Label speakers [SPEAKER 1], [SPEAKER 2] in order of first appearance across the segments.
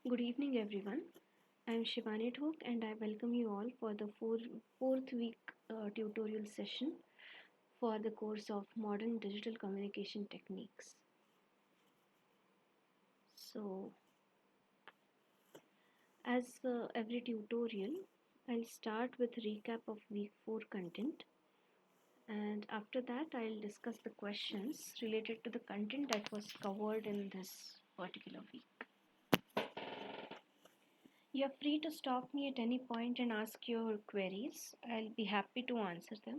[SPEAKER 1] Good evening, everyone. I am Shivani Thok and I welcome you all for the fourth week tutorial session for the course of Modern Digital Communication Techniques. So, as every tutorial, I'll start with recap of week 4 content, and after that I'll discuss the questions related to the content that was covered in this particular week. You're free to stop me at any point and ask your queries. I'll be happy to answer them.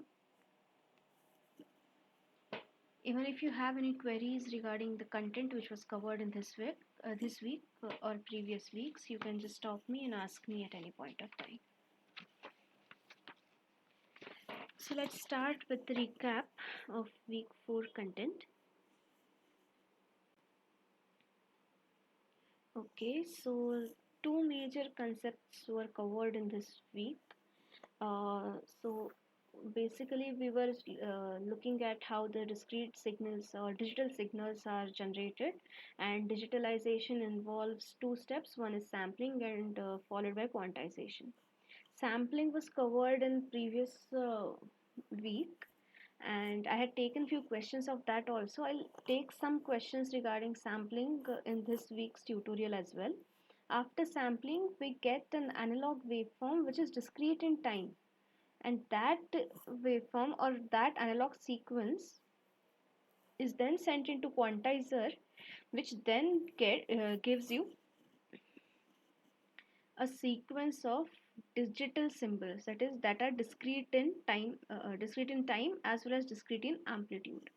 [SPEAKER 1] Even if you have any queries regarding the content which was covered in this week or previous weeks, you can just stop me and ask me at any point of time. So let's start with the recap of week 4 content. Okay, so two major concepts were covered in this week. So basically we were looking at how the discrete signals or digital signals are generated, and digitalization involves two steps. One is sampling and followed by quantization. Sampling was covered in previous week, and I had taken few questions of that also. I'll take some questions regarding sampling in this week's tutorial as well. After sampling, we get an analog waveform which is discrete in time, and that waveform or that analog sequence is then sent into quantizer, which then gives you a sequence of digital symbols, that are discrete in time as well as discrete in amplitude.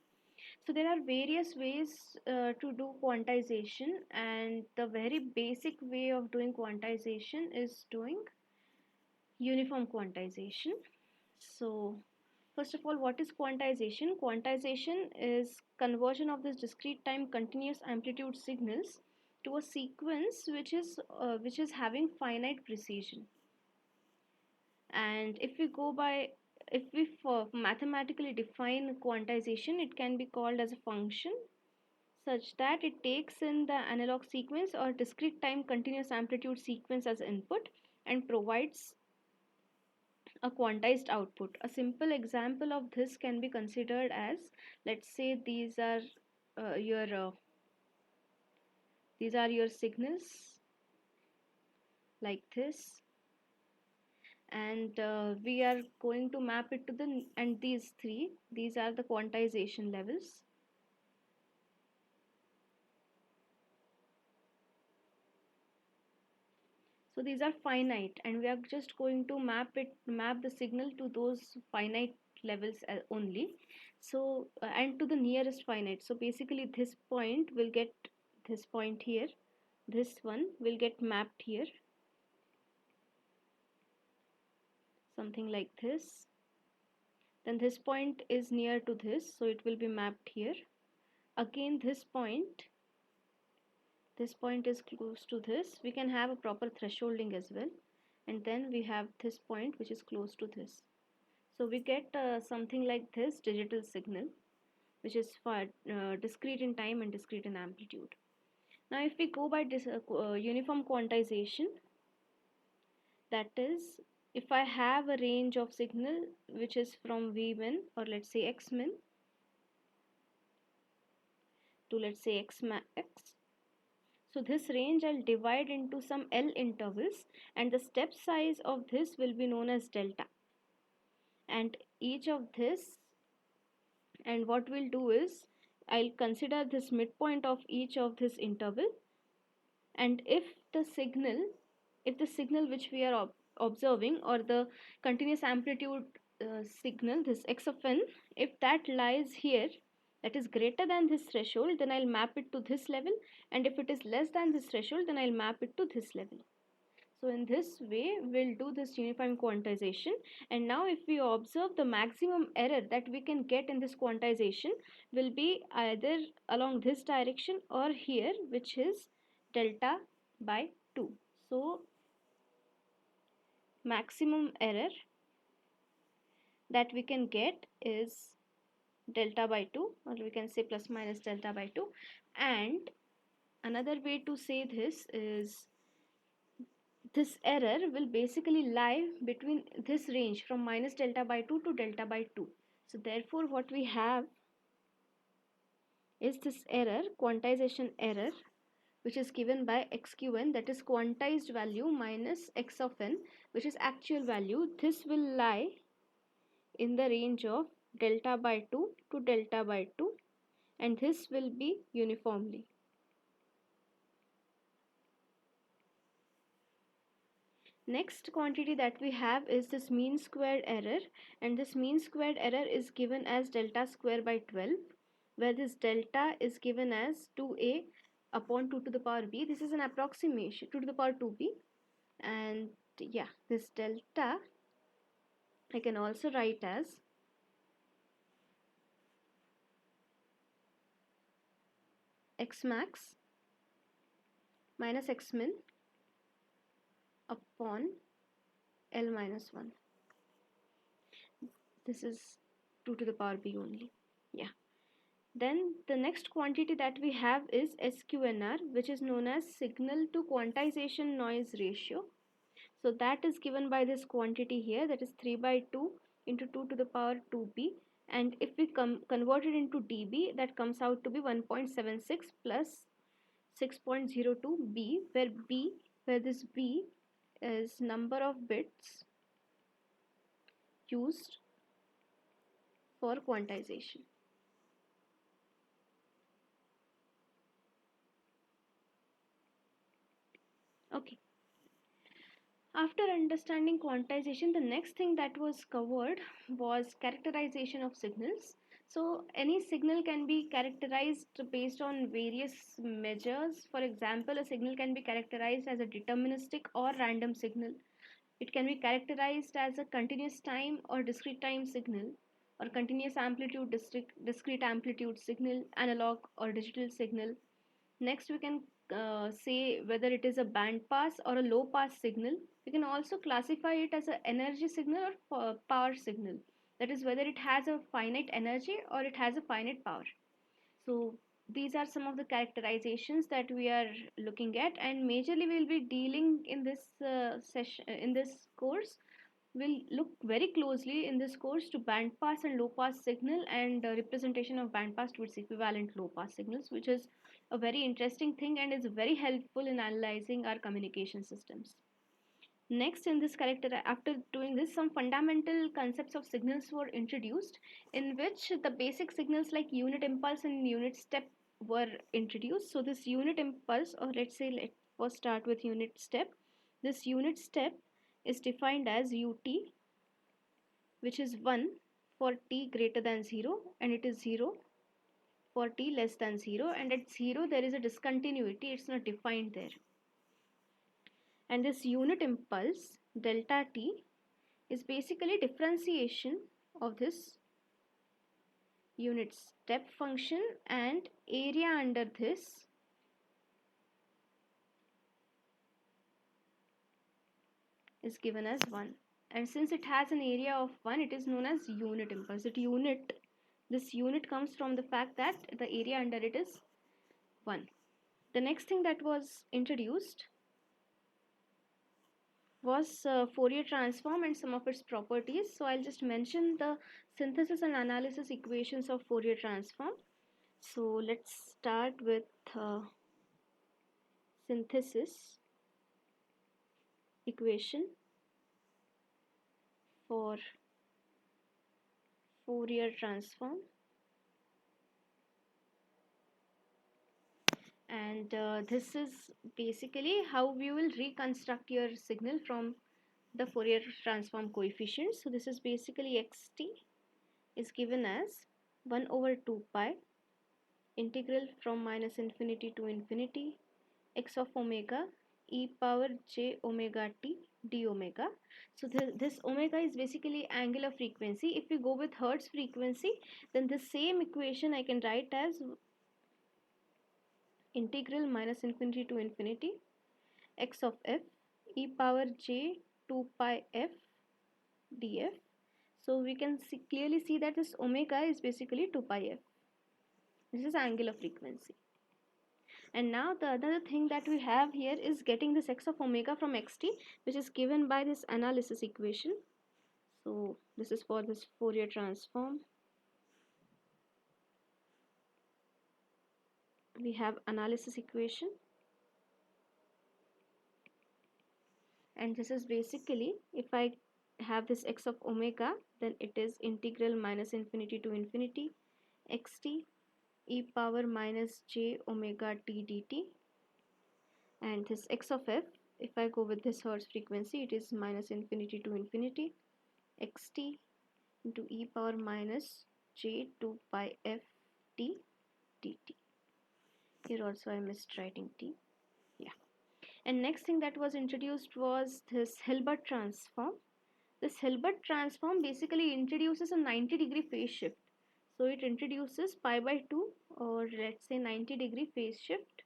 [SPEAKER 1] So there are various ways to do quantization, and the very basic way of doing quantization is doing uniform quantization. So first of all, what is quantization? Quantization is conversion of this discrete time continuous amplitude signals to a sequence which is having finite precision. And if we mathematically define quantization, it can be called as a function such that it takes in the analog sequence or discrete time continuous amplitude sequence as input and provides a quantized output. A simple example of this can be considered as, let's say uh, your uh, these are your signals like this, and we are going to map it to the, and these are the quantization levels. So these are finite, and we are just going to map the signal to those finite levels only. So and to the nearest finite. So basically this point will get, this point here, this one will get mapped here, something like this. Then this point is near to this, so it will be mapped here. Again this point is close to this. We can have a proper thresholding as well. And then we have this point which is close to this. So we get something like this digital signal, which is for discrete in time and discrete in amplitude. Now if we go by this uniform quantization, that is, if I have a range of signal which is from Vmin, or let's say Xmin, to let's say Xmax, so this range I'll divide into some L intervals, and the step size of this will be known as delta. And each of this, and what we'll do is, I'll consider this midpoint of each of this interval, and if the signal which we are observing, or the continuous amplitude signal, this x of n, if that lies here, that is greater than this threshold, then I'll map it to this level, and if it is less than this threshold, then I'll map it to this level. So in this way we'll do this uniform quantization. And now if we observe, the maximum error that we can get in this quantization will be either along this direction or here, which is delta by 2. So maximum error that we can get is delta by 2, or we can say plus minus delta by 2. And another way to say this is, this error will basically lie between this range from minus delta by 2 to delta by 2. So therefore what we have is this error, quantization error, which is given by xqn, that is quantized value minus x of n, which is actual value. This will lie in the range of delta by 2 to delta by 2, and this will be uniformly. Next quantity that we have is this mean squared error, and this mean squared error is given as delta square by 12, where this delta is given as 2a upon 2 to the power b. This is an approximation, 2 to the power 2b, and yeah, this delta I can also write as x max minus x min upon L minus 1. This is 2 to the power b only. Yeah. Then the next quantity that we have is SQNR, which is known as signal to quantization noise ratio. So that is given by this quantity here, that is 3 by 2 into 2 to the power 2b, and if we convert it into dB, that comes out to be 1.76 plus 6.02 b, where this b is number of bits used for quantization. Okay. After understanding quantization, the next thing that was covered was characterization of signals. So any signal can be characterized based on various measures. For example, a signal can be characterized as a deterministic or random signal. It can be characterized as a continuous time or discrete time signal, or continuous amplitude, discrete amplitude signal, analog or digital signal. Next, we can say whether it is a band pass or a low pass signal. We can also classify it as an energy signal or power signal. That is, whether it has a finite energy or it has a finite power. So these are some of the characterizations that we are looking at, and majorly we will be dealing in this session, in this course. We'll look very closely in this course to band pass and low pass signal, and representation of band pass to its equivalent low pass signals, which is a very interesting thing and is very helpful in analyzing our communication systems. Next, in this character, after doing this, some fundamental concepts of signals were introduced, in which the basic signals like unit impulse and unit step were introduced. So this unit impulse, or let's say let's first start with unit step. This unit step is defined as ut, which is 1 for t greater than 0, and it is 0 for t less than 0, and at 0 there is a discontinuity, it's not defined there. And this unit impulse delta t is basically differentiation of this unit step function, and area under this is given as 1, and since it has an area of 1, it is known as unit impulse. This unit comes from the fact that the area under it is 1. The next thing that was introduced was Fourier transform and some of its properties. So I'll just mention the synthesis and analysis equations of Fourier transform. So let's start with synthesis equation for Fourier transform. And this is basically how we will reconstruct your signal from the Fourier transform coefficients. So this is basically xt is given as 1 over 2 pi integral from minus infinity to infinity x of omega e power j omega t d omega. So this omega is basically angular frequency. If we go with Hertz frequency, then the same equation I can write as integral minus infinity to infinity x of f e power j 2 pi f df. So we can clearly see that this omega is basically 2 pi f. This is angular frequency. And now the other thing that we have here is getting this x of omega from xt, which is given by this analysis equation. So this is for this Fourier transform. We have analysis equation, and this is basically, if I have this x of omega, then it is integral minus infinity to infinity xt e power minus j omega t dt, and this x of f, if I go with this Hertz frequency, it is minus infinity to infinity xt into e power minus j 2 pi f t dt. Here also I missed writing t. Yeah. And next thing that was introduced was this Hilbert transform. This Hilbert transform basically introduces a 90-degree phase shift. So it introduces pi by 2, or let's say 90-degree phase shift.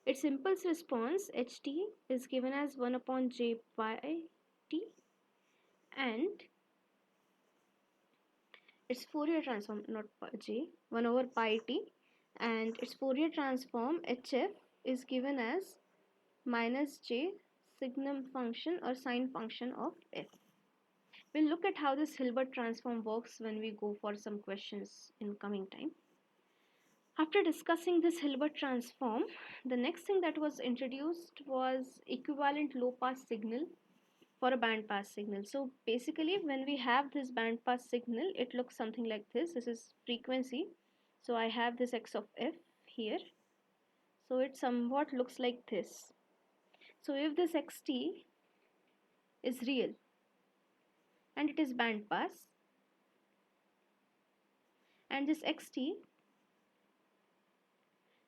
[SPEAKER 1] Its impulse response ht is given as 1 upon j pi t, and its Fourier transform, not j, 1 over pi t, and its Fourier transform hf is given as minus j signum function or sine function of f. We'll look at how this Hilbert transform works when we go for some questions in coming time. After discussing this Hilbert transform, the next thing that was introduced was equivalent low pass signal for a band pass signal. So basically when we have this band pass signal, it looks something like this. This is frequency. So I have this x of f here. So it somewhat looks like this. So if this xt is real and it is band pass, and this xt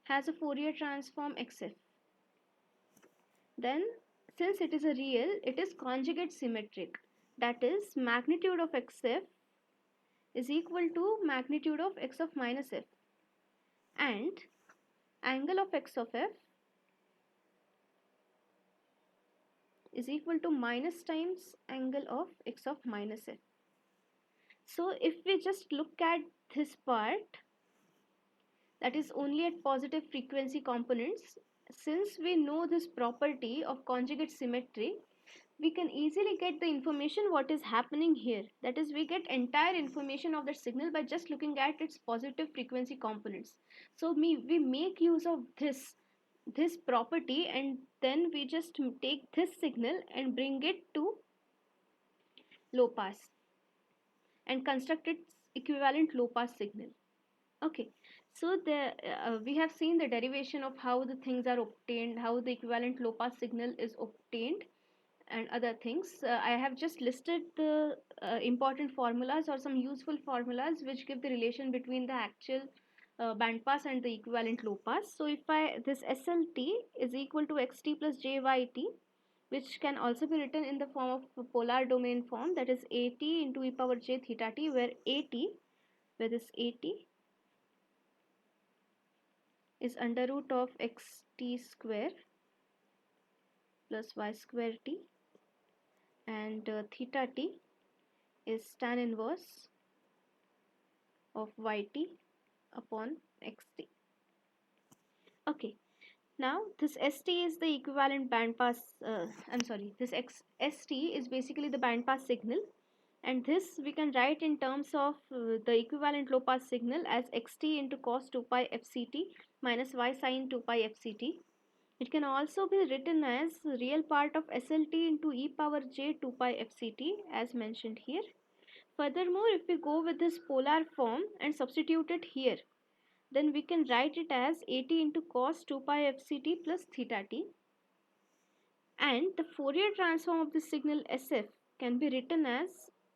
[SPEAKER 1] has a Fourier transform xf, then since it is a real, it is conjugate symmetric. That is, magnitude of xf is equal to magnitude of x of minus f, and angle of x of f is equal to minus times angle of x of minus f. So if we just look at this part, that is only at positive frequency components, since we know this property of conjugate symmetry, we can easily get the information what is happening here. That is, we get entire information of the signal by just looking at its positive frequency components. So we make use of this property, and then we just take this signal and bring it to low pass and construct its equivalent low pass signal. Okay, so we have seen the derivation of how the things are obtained, how the equivalent low pass signal is obtained, and other things. I have just listed the important formulas or some useful formulas which give the relation between the actual band pass and the equivalent low pass. So if this SLT is equal to xt plus jyt, which can also be written in the form of polar domain form, that is at into e power j theta t, where this at is under root of xt square plus y square t, and theta t is tan inverse of yt upon xt. Okay, now this st is the equivalent band pass, this st is basically the band pass signal, and this we can write in terms of the equivalent low pass signal as xt into cos 2 pi fct minus y sin 2 pi fct. It can also be written as real part of SLT into e power j 2 pi fct as mentioned here. Furthermore, if we go with this polar form and substitute it here, then we can write it as at into cos 2 pi fct plus theta t. And the Fourier transform of this signal SF can be written as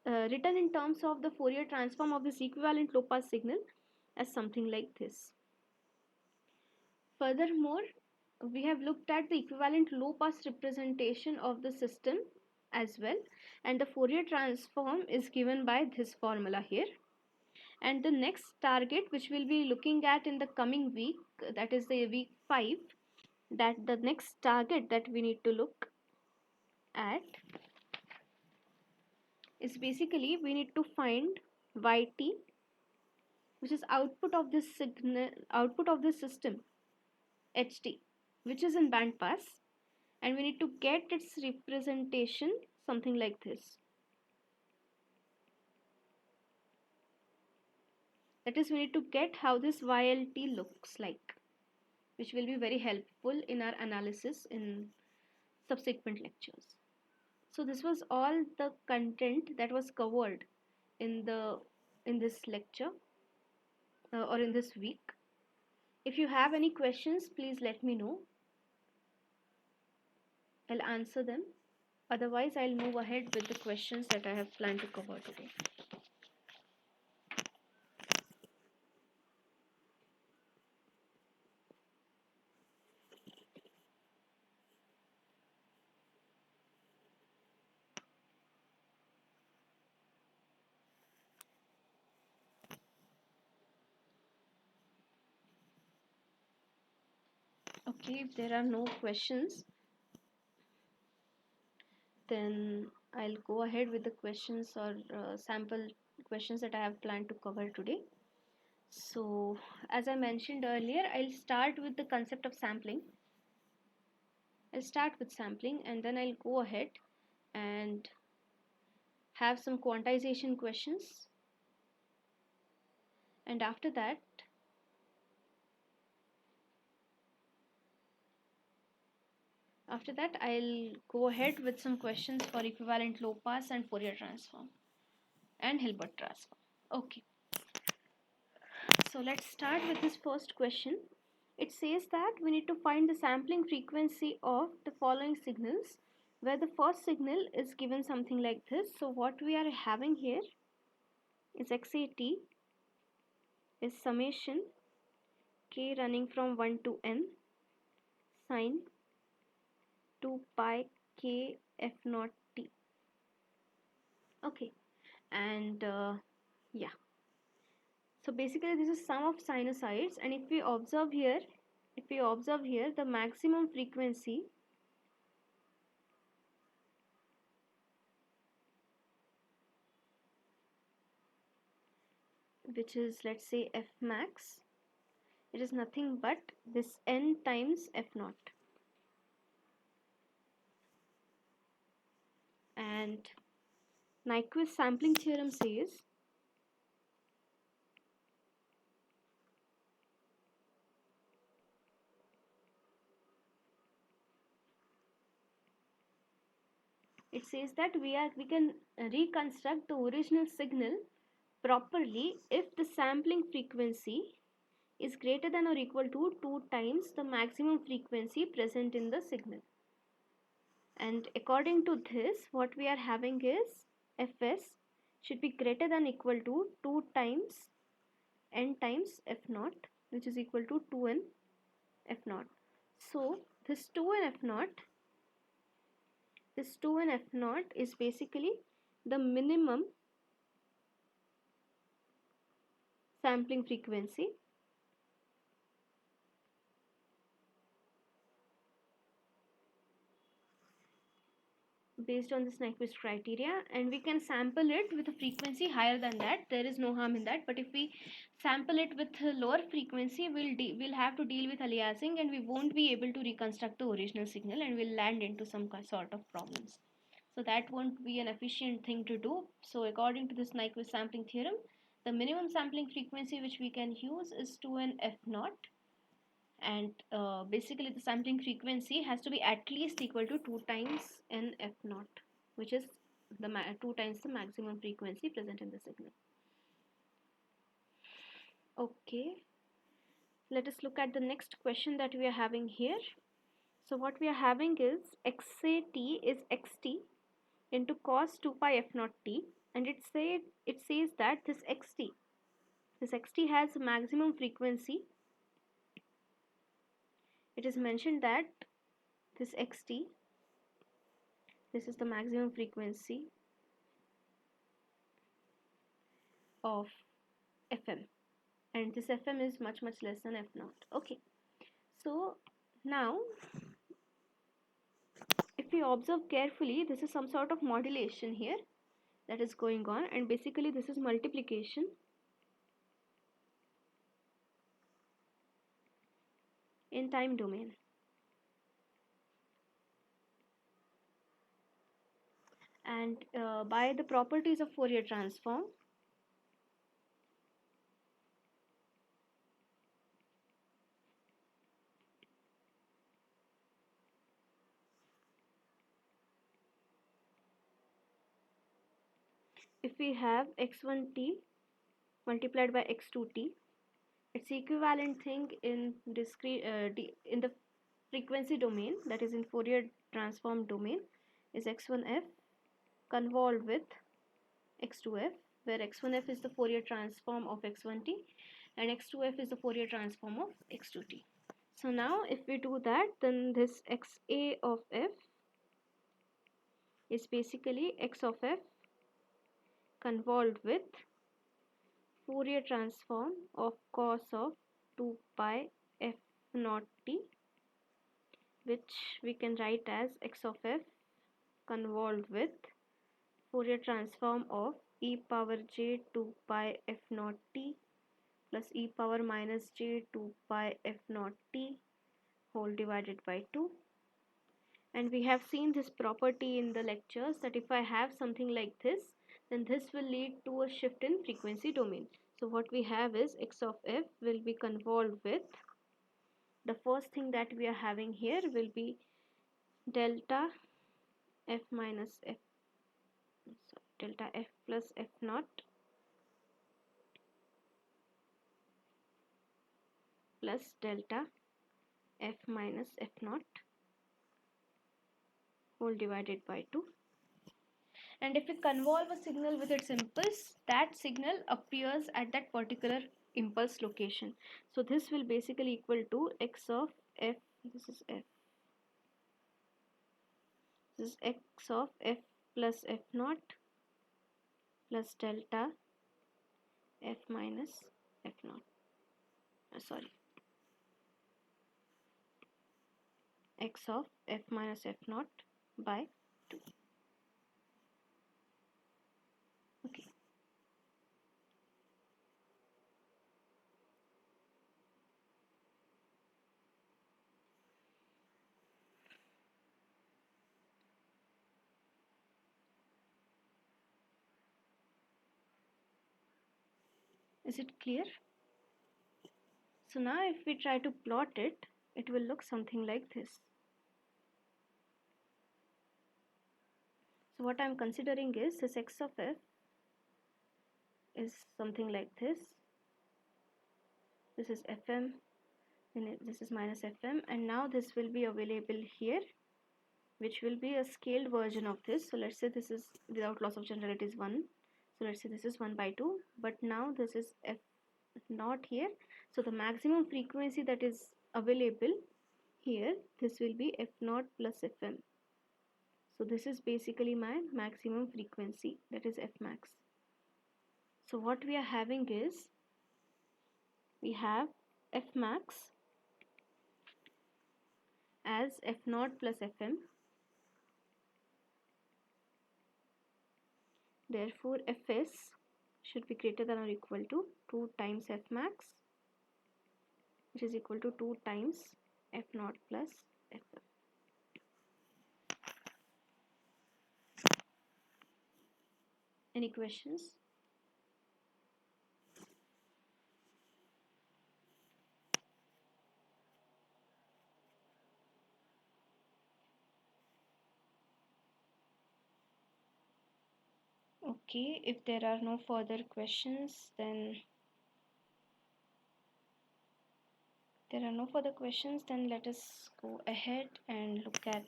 [SPEAKER 1] written in terms of the Fourier transform of this equivalent low pass signal as something like this. Furthermore, we have looked at the equivalent low pass representation of the system as well, and the Fourier transform is given by this formula here. And the next target which we'll be looking at in the coming week, that is the week 5, that the next target that we need to look at is basically we need to find yt which is output of this signal, output of this system, HT, which is in bandpass, and we need to get its representation something like this. That is, we need to get how this YLT looks like, which will be very helpful in our analysis in subsequent lectures. So this was all the content that was covered in this lecture or in this week. If you have any questions, please let me know. I'll answer them. Otherwise, I'll move ahead with the questions that I have planned to cover today. Okay, if there are no questions, then I'll go ahead with the questions or sample questions that I have planned to cover today. So, as I mentioned earlier, I'll start with the concept of sampling. I'll start with sampling and then I'll go ahead and have some quantization questions. And after that, I'll go ahead with some questions for equivalent low pass and Fourier transform and Hilbert transform. Okay. So let's start with this first question. It says that we need to find the sampling frequency of the following signals, where the first signal is given something like this. So what we are having here is XAT is summation k running from 1 to n sine 2 pi k f naught t. Okay, and yeah. So basically this is sum of sinusoids, and if we observe here, the maximum frequency which is, let's say, f max, it is nothing but this n times f naught. And Nyquist sampling theorem says that we can reconstruct the original signal properly if the sampling frequency is greater than or equal to 2 times the maximum frequency present in the signal. And according to this, what we are having is Fs should be greater than or equal to 2 times n times f naught, which is equal to 2n f naught. So this 2n f naught is basically the minimum sampling frequency based on this Nyquist criteria, and we can sample it with a frequency higher than that. There is no harm in that, but if we sample it with a lower frequency, we'll have to deal with aliasing, and we won't be able to reconstruct the original signal, and we'll land into some sort of problems. So that won't be an efficient thing to do. So according to this Nyquist sampling theorem, the minimum sampling frequency which we can use is 2n f naught, and basically the sampling frequency has to be at least equal to 2 times n f naught, which is the 2 times the maximum frequency present in the signal. Okay, let us look at the next question that we are having here. So what we are having is XAT is xt into cos 2 pi f naught t, and it says that this xt has a maximum frequency. It is mentioned that this xt, this is the maximum frequency of fm, and this fm is much less than f naught. Okay, so now if we observe carefully, this is some sort of modulation here that is going on, and basically this is multiplication in time domain. And by the properties of Fourier transform, if we have x1t multiplied by x2t, its equivalent thing in discrete in the frequency domain, that is in Fourier transform domain, is x1f convolved with x2f, where x1f is the Fourier transform of x1t and x2f is the Fourier transform of x2t. So now if we do that, then this xa of f is basically x of f convolved with Fourier transform of cos of 2 pi f naught t, which we can write as x of f convolved with Fourier transform of e power j 2 pi f naught t plus e power minus j 2 pi f naught t whole divided by 2. And we have seen this property in the lectures that if I have something like this, then this will lead to a shift in frequency domain. So what we have is x of f will be convolved with, the first thing that we are having here will be delta f minus f, delta f plus f naught plus delta f minus f naught whole divided by 2. And if we convolve a signal with its impulse, that signal appears at that particular impulse location. So this will basically equal to x of f, this is f, this is x of f plus f naught plus delta f minus f naught, sorry, x of f minus f naught by 2. Okay. Is it clear? So now if we try to plot it, it will look something like this. So what I am considering is this x of f is something like this. This is fm, and this is minus fm, and now this will be available here, which will be a scaled version of this. So let's say this is without loss of generality is 1. So let's say this is 1 by 2, but now this is f naught here. So the maximum frequency that is available here, this will be f naught plus fm. So this is basically my maximum frequency, that is f max. So what we are having is, we have f max as f naught plus fm. Therefore fs should be greater than or equal to 2 times f max, which is equal to 2 times f naught plus fm. Any questions? Okay, if there are no further questions, then let us go ahead and look at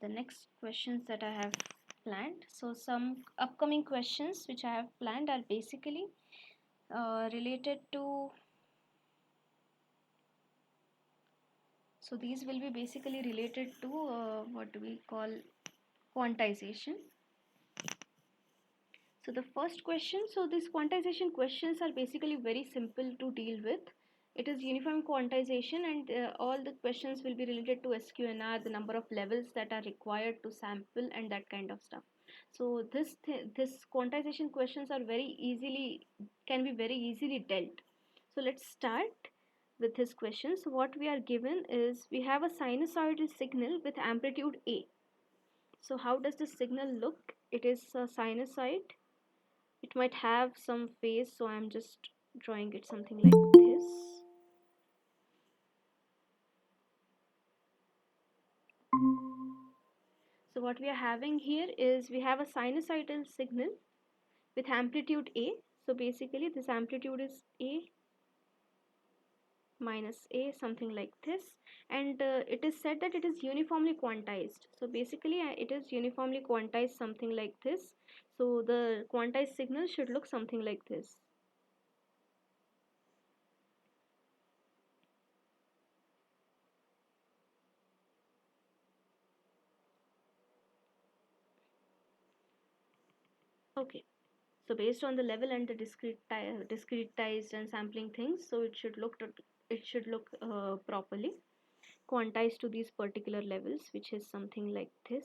[SPEAKER 1] the next questions that I have planned. So some upcoming questions which I have planned are basically related to, so these will be basically related to what do we call quantization. So the first question, so these quantization questions are basically very simple to deal with. It is uniform quantization, and all the questions will be related to SQNR, the number of levels that are required to sample and that kind of stuff. So this quantization questions are can be very easily dealt. So let's start with his question. So what we are given is we have a sinusoidal signal with amplitude A. So how does the signal look? It is a sinusoid. It might have some phase, so I'm just drawing it something like this. So what we are having here is we have a sinusoidal signal with amplitude A. So basically this amplitude is A minus A, something like this, and it is said that it is uniformly quantized. So basically it is uniformly quantized, something like this. So the quantized signal should look something like this. Okay, so based on the level and the discretized and sampling things, so it should look properly quantized to these particular levels, which is something like this.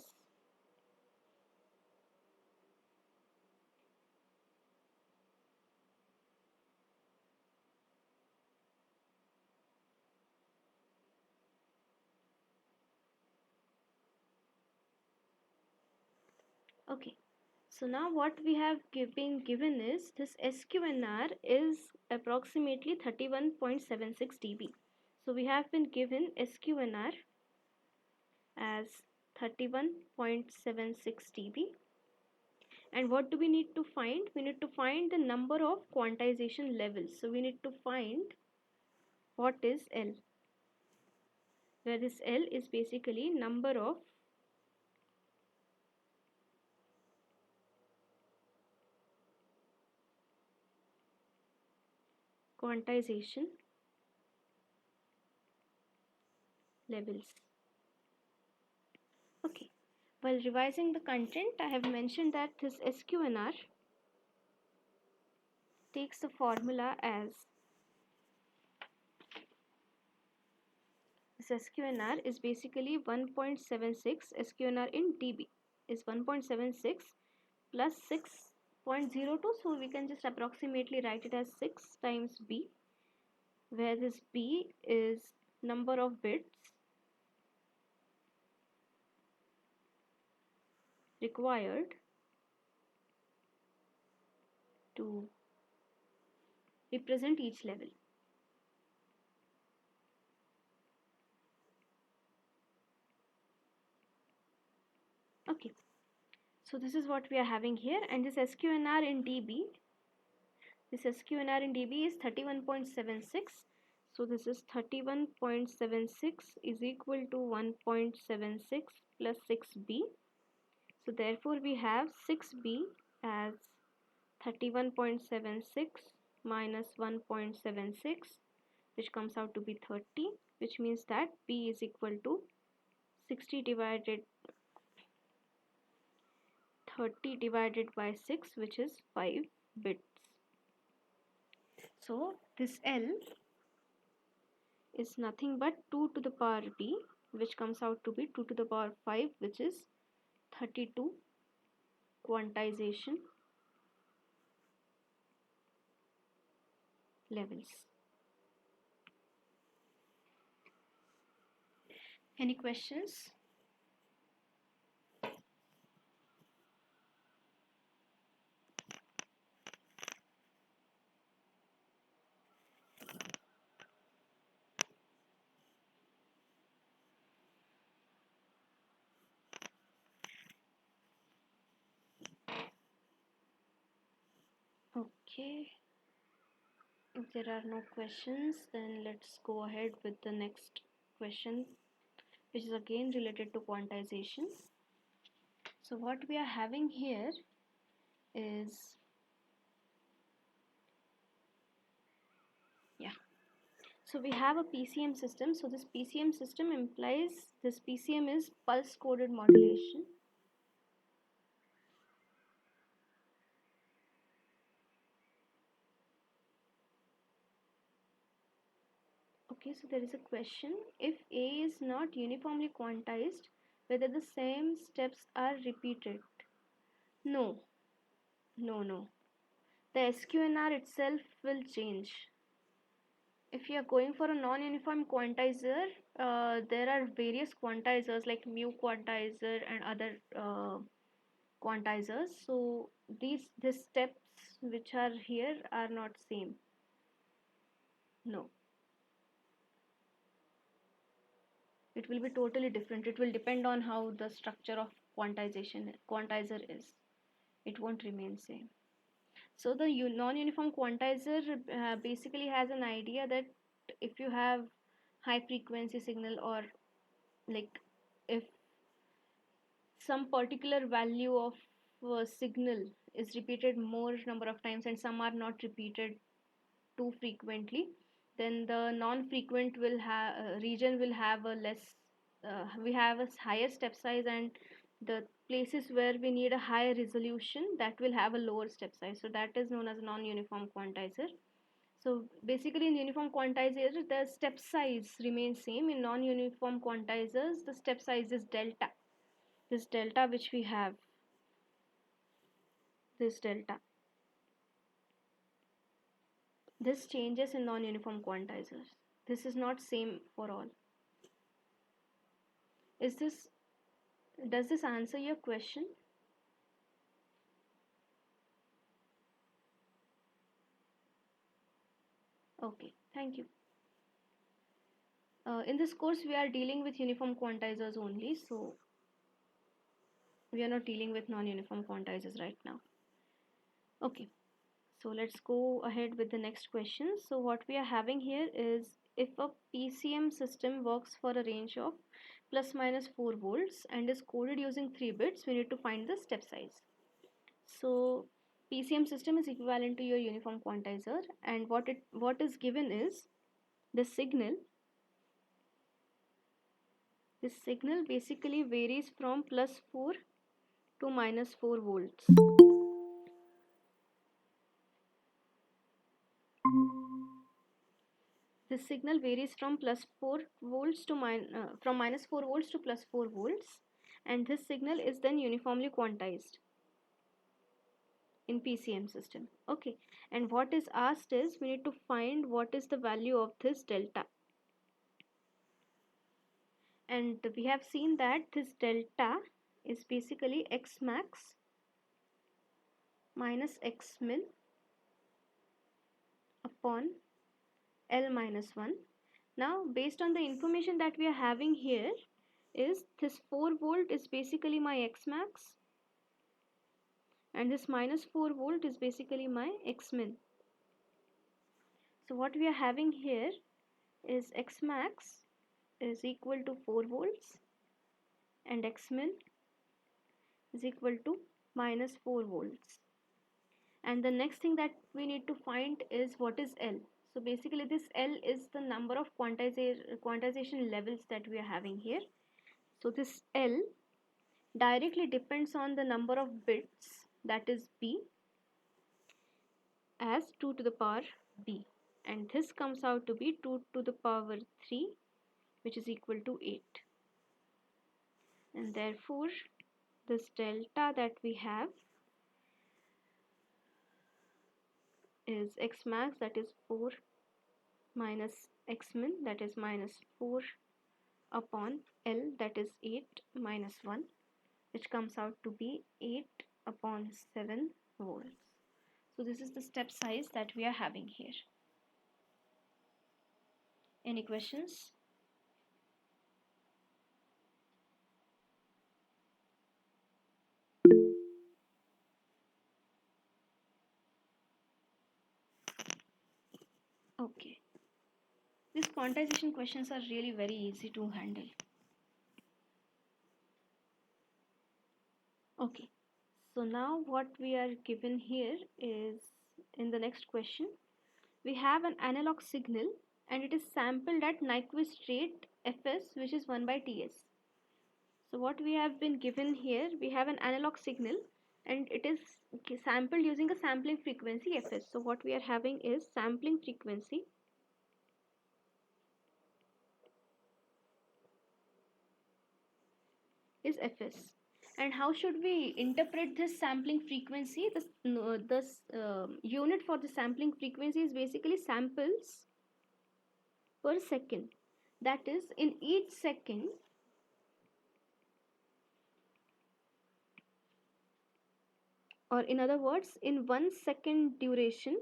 [SPEAKER 1] Okay, so now what we have been given is this SQNR is approximately 31.76 dB. So we have been given SQNR as 31.76 dB. And what do we need to find? We need to find the number of quantization levels. So we need to find what is L, where this L is basically number of quantization levels. Okay, while revising the content, I have mentioned that this SQNR takes the formula as this SQNR is basically 1.76. SQNR in dB is 1.76 plus 6.02, so we can just approximately write it as 6 times B, where this B is number of bits required to represent each level. Okay, so this is what we are having here, and this SQNR in dB, this SQNR in dB is 31.76. So this is 31.76 is equal to 1.76 plus 6b. So therefore we have 6b as 31.76 minus 1.76, which comes out to be 30, which means that b is equal to 60 divided 30 divided by 6, which is 5 bits. So this L is nothing but 2 to the power b, which comes out to be 2 to the power 5, which is 32 quantization levels. Any questions? Okay, if there are no questions, then let's go ahead with the next question, which is again related to quantization. So what we are having here is, so we have a PCM system. So this PCM system implies this PCM is pulse coded modulation. Okay, so there is a question, if A is not uniformly quantized, whether the same steps are repeated. No, no. The SQNR itself will change. If you are going for a non-uniform quantizer, there are various quantizers like mu quantizer and other quantizers. So these steps which are here are not same. No, it will be totally different. It will depend on how the structure of quantizer is. It won't remain same. So the non-uniform quantizer basically has an idea that if you have high frequency signal, or like if some particular value of signal is repeated more number of times and some are not repeated too frequently, then the non-frequent will have region will have a less we have a higher step size, and the places where we need a higher resolution, that will have a lower step size. So that is known as non-uniform quantizer. So basically in uniform quantizer the step size remains same. In non-uniform quantizers the step size is delta. This delta which we have, this delta, this changes in non-uniform quantizers. This is not same for all. Is this, does this answer your question? Okay, thank you. In this course we are dealing with uniform quantizers only, so we are not dealing with non-uniform quantizers right now. Okay, so let's go ahead with the next question. So what we are having here is, if a PCM system works for a range of plus minus 4 volts and is coded using 3 bits, we need to find the step size. So PCM system is equivalent to your uniform quantizer, and what is given is the signal. This signal basically varies from plus 4 to minus 4 volts. This signal varies from plus 4 volts to from minus 4 volts to plus 4 volts, and this signal is then uniformly quantized in PCM system. Okay, and what is asked is we need to find what is the value of this delta. And we have seen that this delta is basically x max minus x min upon L minus 1. Now based on the information that we are having here, is this 4 volt is basically my x max, and this minus 4 volt is basically my x min. So what we are having here is x max is equal to 4 volts and x min is equal to minus 4 volts. And the next thing that we need to find is what is L. So basically this L is the number of quantization levels that we are having here. So this L directly depends on the number of bits, that is B, as 2 to the power B, and this comes out to be 2 to the power 3, which is equal to 8. And therefore this delta that we have is x max, that is 4, minus x min, that is minus 4, upon L, that is 8 minus 1, which comes out to be 8 upon 7 volts. So this is the step size that we are having here. Any questions? Okay. These quantization questions are really very easy to handle. Okay. So now what we are given here is, in the next question, we have an analog signal and it is sampled at Nyquist rate Fs, which is 1 by Ts. So what we have been given here, we have an analog signal and it is sampled using a sampling frequency Fs. So what we are having is sampling frequency is Fs. And how should we interpret this sampling frequency? This unit for the sampling frequency is basically samples per second. That is, in each second, or in other words, in 1 second duration,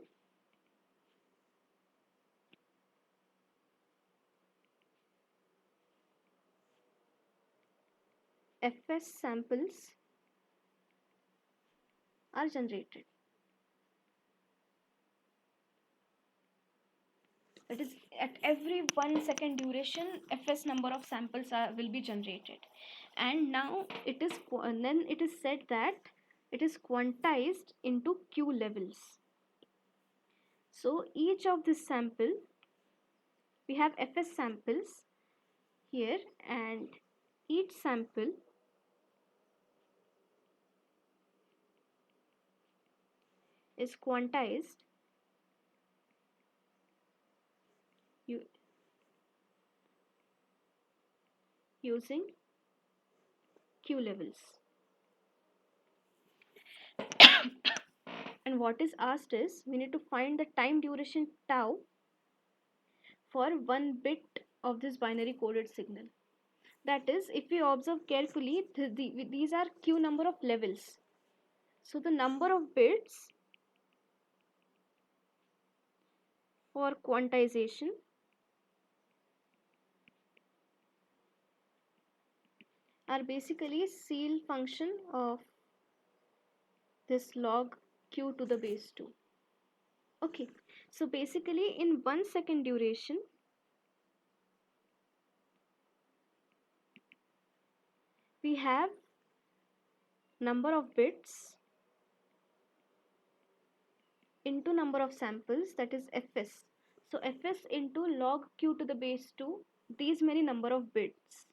[SPEAKER 1] fs samples are generated. That is, at every 1 second duration, fs number of samples will be generated. And now it is, then it is said that it is quantized into q levels. So each of this sample, we have fs samples here, and each sample is quantized using q levels. And what is asked is, we need to find the time duration tau for 1 bit of this binary coded signal. That is, if we observe carefully, these are q number of levels. So the number of bits for quantization are basically ceil function of this log q to the base 2. Okay, so basically in 1 second duration, we have number of bits into number of samples, that is fs. So fs into log q to the base 2, these many number of bits.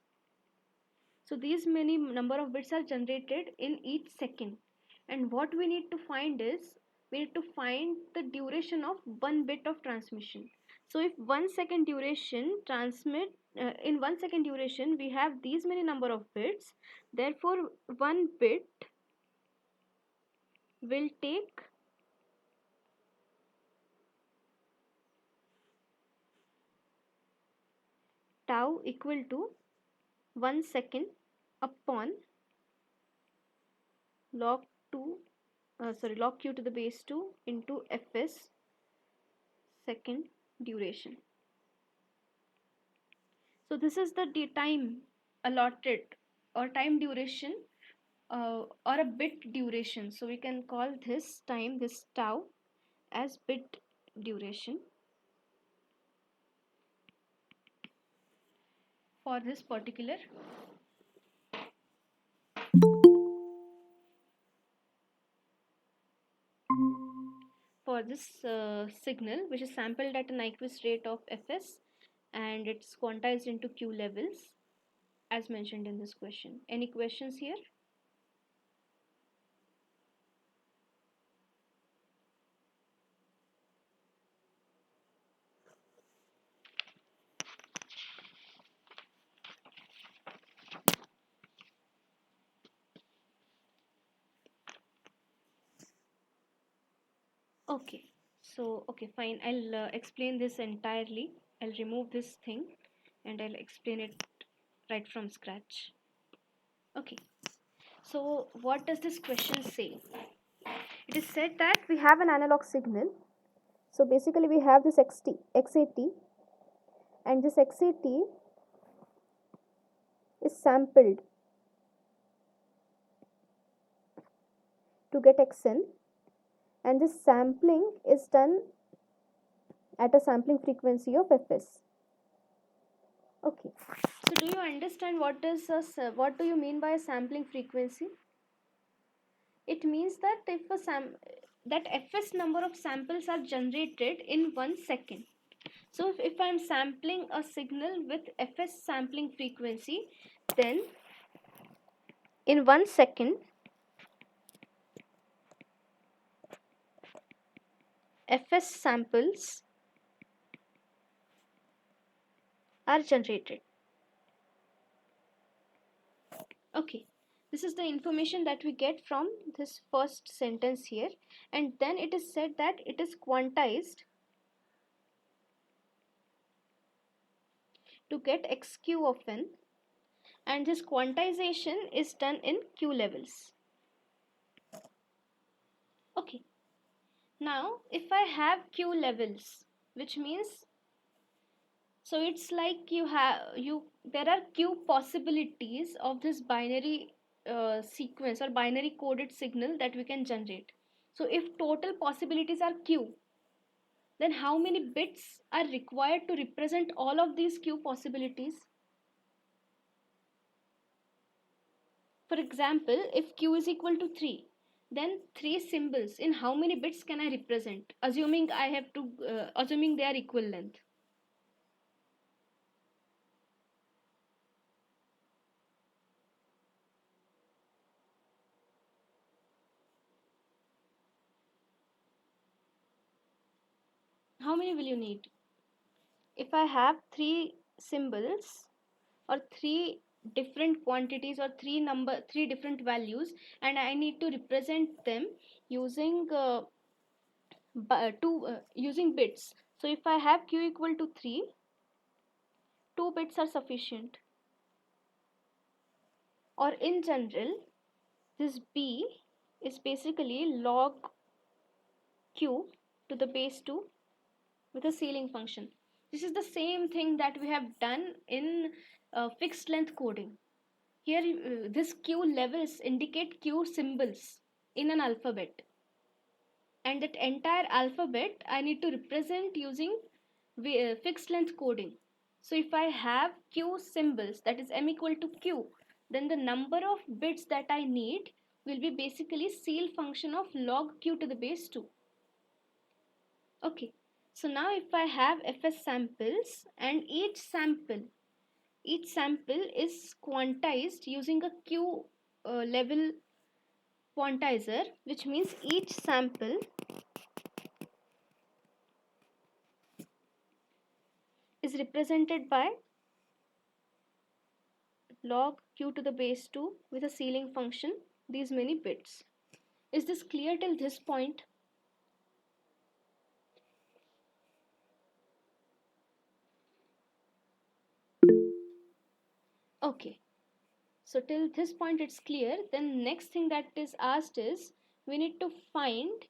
[SPEAKER 1] So these many number of bits are generated in each second. And what we need to find is, we need to find the duration of 1 bit of transmission. So if 1 second duration in 1 second duration we have these many number of bits, therefore 1 bit will take tau equal to 1 second upon log q to the base 2 into fs second duration. So this is the time allotted, or time duration, or a bit duration. So we can call this time, this tau, as bit duration for this particular signal, which is sampled at a Nyquist rate of fs, and it's quantized into q levels as mentioned in this question. Any questions here? Okay, so okay, fine, I'll explain this entirely. I'll remove this thing and I'll explain it right from scratch. Okay, so what does this question say? It is said that we have an analog signal. So basically we have this XAT, and this XAT is sampled to get Xn, and this sampling is done at a sampling frequency of fs. Okay, so do you understand what do you mean by a sampling frequency? It means that that fs number of samples are generated in 1 second. So if I am sampling a signal with fs sampling frequency, then in 1 second fs samples are generated. Okay, this is the information that we get from this first sentence here, and then it is said that it is quantized to get xq of n, and this quantization is done in q levels. Okay, now if I have q levels, which means, so it's like there are q possibilities of this binary sequence or binary coded signal that we can generate. So if total possibilities are q, then how many bits are required to represent all of these q possibilities? For example, if q is equal to 3, then 3 symbols in how many bits can I represent, assuming assuming they are equal length? How many will you need? If I have 3 symbols or 3 different quantities or 3 different values, and I need to represent them using using bits. So if I have q equal to 3, 2 bits are sufficient. Or in general, this b is basically log q to the base 2 with a ceiling function. This is the same thing that we have done in fixed length coding. Here, this q levels indicate q symbols in an alphabet, and that entire alphabet I need to represent using fixed length coding. So if I have q symbols, that is m equal to q, then the number of bits that I need will be basically ceil function of log q to the base 2. Okay, so now if I have fs samples, and each sample is quantized using a q level quantizer, which means each sample is represented by log q to the base 2 with a ceiling function, these many bits. Is this clear till this point? Okay, so till this point it's clear. Then next thing that is asked is, we need to find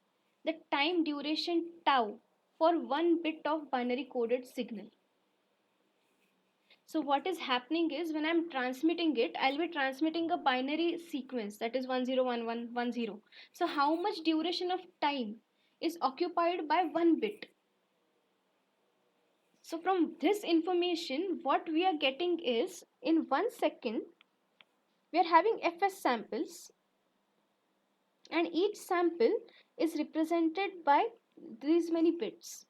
[SPEAKER 1] the time duration tau for one bit of binary coded signal. So what is happening is, when I'm transmitting it, I'll be transmitting a binary sequence, that is 101110. So how much duration of time is occupied by one bit? So from this information, what we are getting is, in 1 second, we are having fs samples, and each sample is represented by these many bits.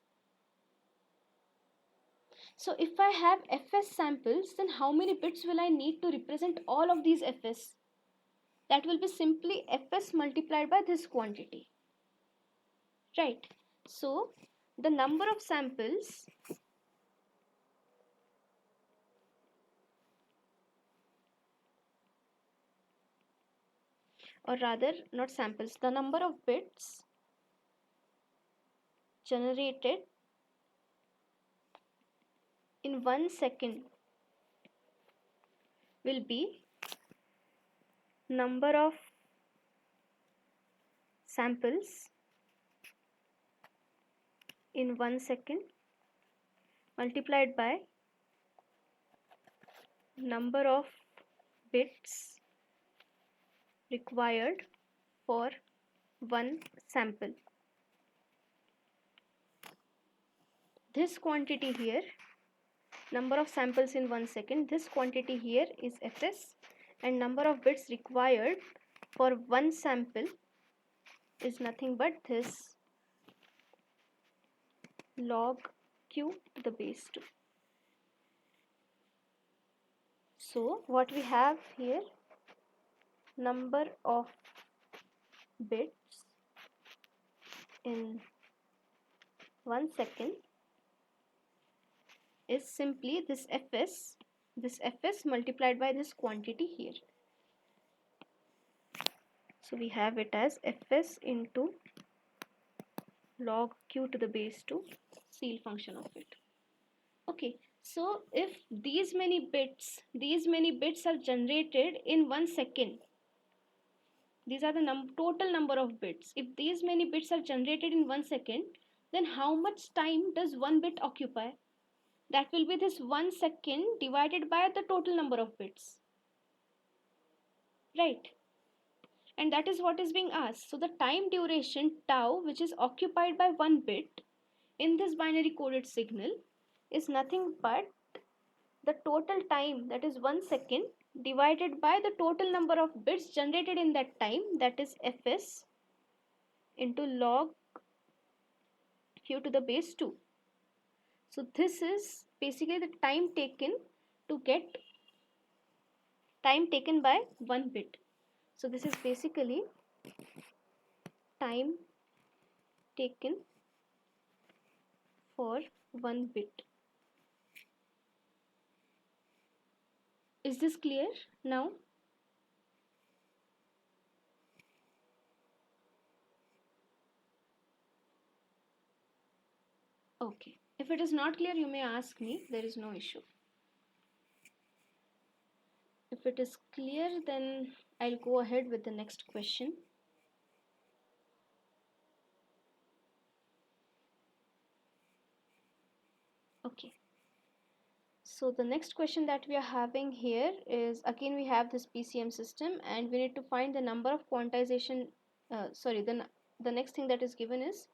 [SPEAKER 1] So if I have fs samples, then how many bits will I need to represent all of these fs? That will be simply fs multiplied by this quantity, right? So the number of samples, or rather not samples, the number of bits generated in 1 second will be number of samples in 1 second multiplied by number of bits required for one sample. This quantity here, number of samples in 1 second, this quantity here is fs, and number of bits required for one sample is nothing but this log q to the base 2. So what we have here, number of bits in 1 second is simply this fs multiplied by this quantity here. So we have it as fs into log q to the base 2, ceil function of it. Okay, So if these many bits are generated in 1 second, these are the total number of bits. If these many bits are generated in 1 second, then how much time does one bit occupy? That will be this 1 second divided by the total number of bits, right? And that is what is being asked. So the time duration tau, which is occupied by one bit in this binary coded signal, is nothing but the total time, that is 1 second, divided by the total number of bits generated in that time, that is fs, into log q to the base 2. So this is basically the time taken to get time taken by one bit. So this is basically time taken for one bit. Is this clear now? Okay. If it is not clear, you may ask me. There is no issue. If it is clear, then I'll go ahead with the next question. Okay. So the next question that we are having here is, again we have this PCM system and we need to find the number of quantization, the next thing that is given is,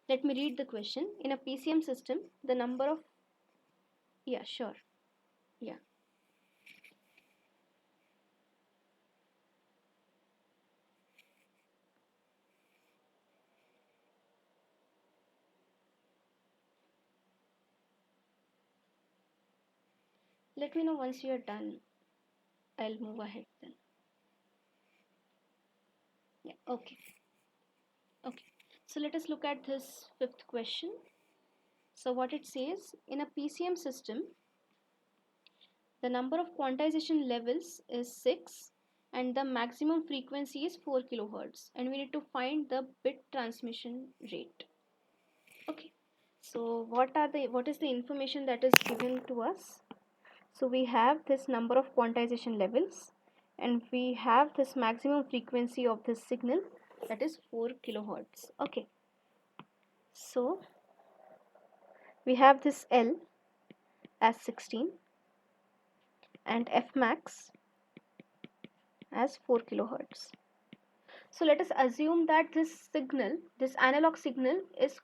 [SPEAKER 1] let me read the question. In a PCM system, the number of, yeah, sure, yeah. Let me know once you are done. I'll move ahead then. Yeah, okay. Okay. So let us look at this fifth question. So what it says, in a PCM system, the number of quantization levels is 6 and the maximum frequency is 4 kilohertz, and we need to find the bit transmission rate. Okay. So what is the information that is given to us? So we have this number of quantization levels and we have this maximum frequency of this signal, that is 4 kilohertz. Okay. So we have this L as 16 and F max as 4 kilohertz. So let us assume that this signal, this analog signal is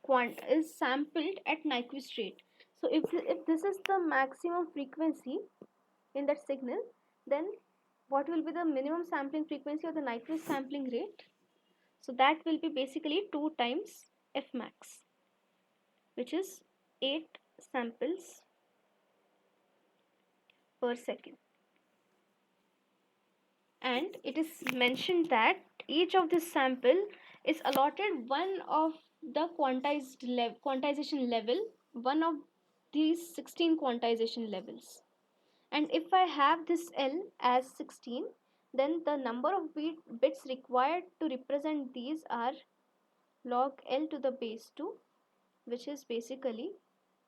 [SPEAKER 1] sampled at Nyquist rate. So if this is the maximum frequency in that signal, then what will be the minimum sampling frequency or the Nyquist sampling rate? So that will be basically 2 times F max, which is 8 samples per second. And it is mentioned that each of this sample is allotted one of the quantization level, one of these 16 quantization levels. And if I have this L as 16, then the number of bits required to represent these are log L to the base 2, which is basically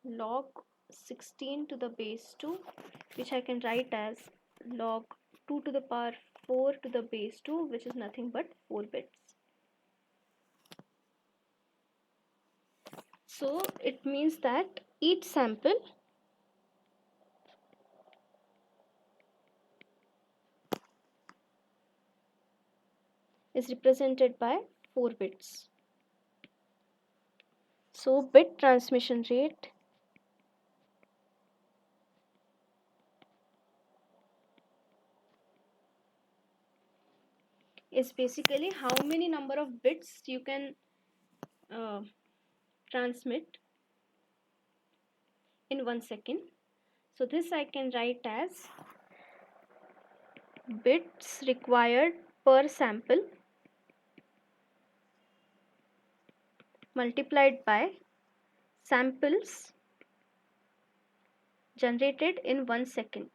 [SPEAKER 1] log 16 to the base 2, which I can write as log 2 to the power 4 to the base 2, which is nothing but 4 bits. So it means that each sample is represented by 4 bits. So bit transmission rate is basically how many number of bits you can transmit in 1 second. So this I can write as bits required per sample multiplied by samples generated in 1 second.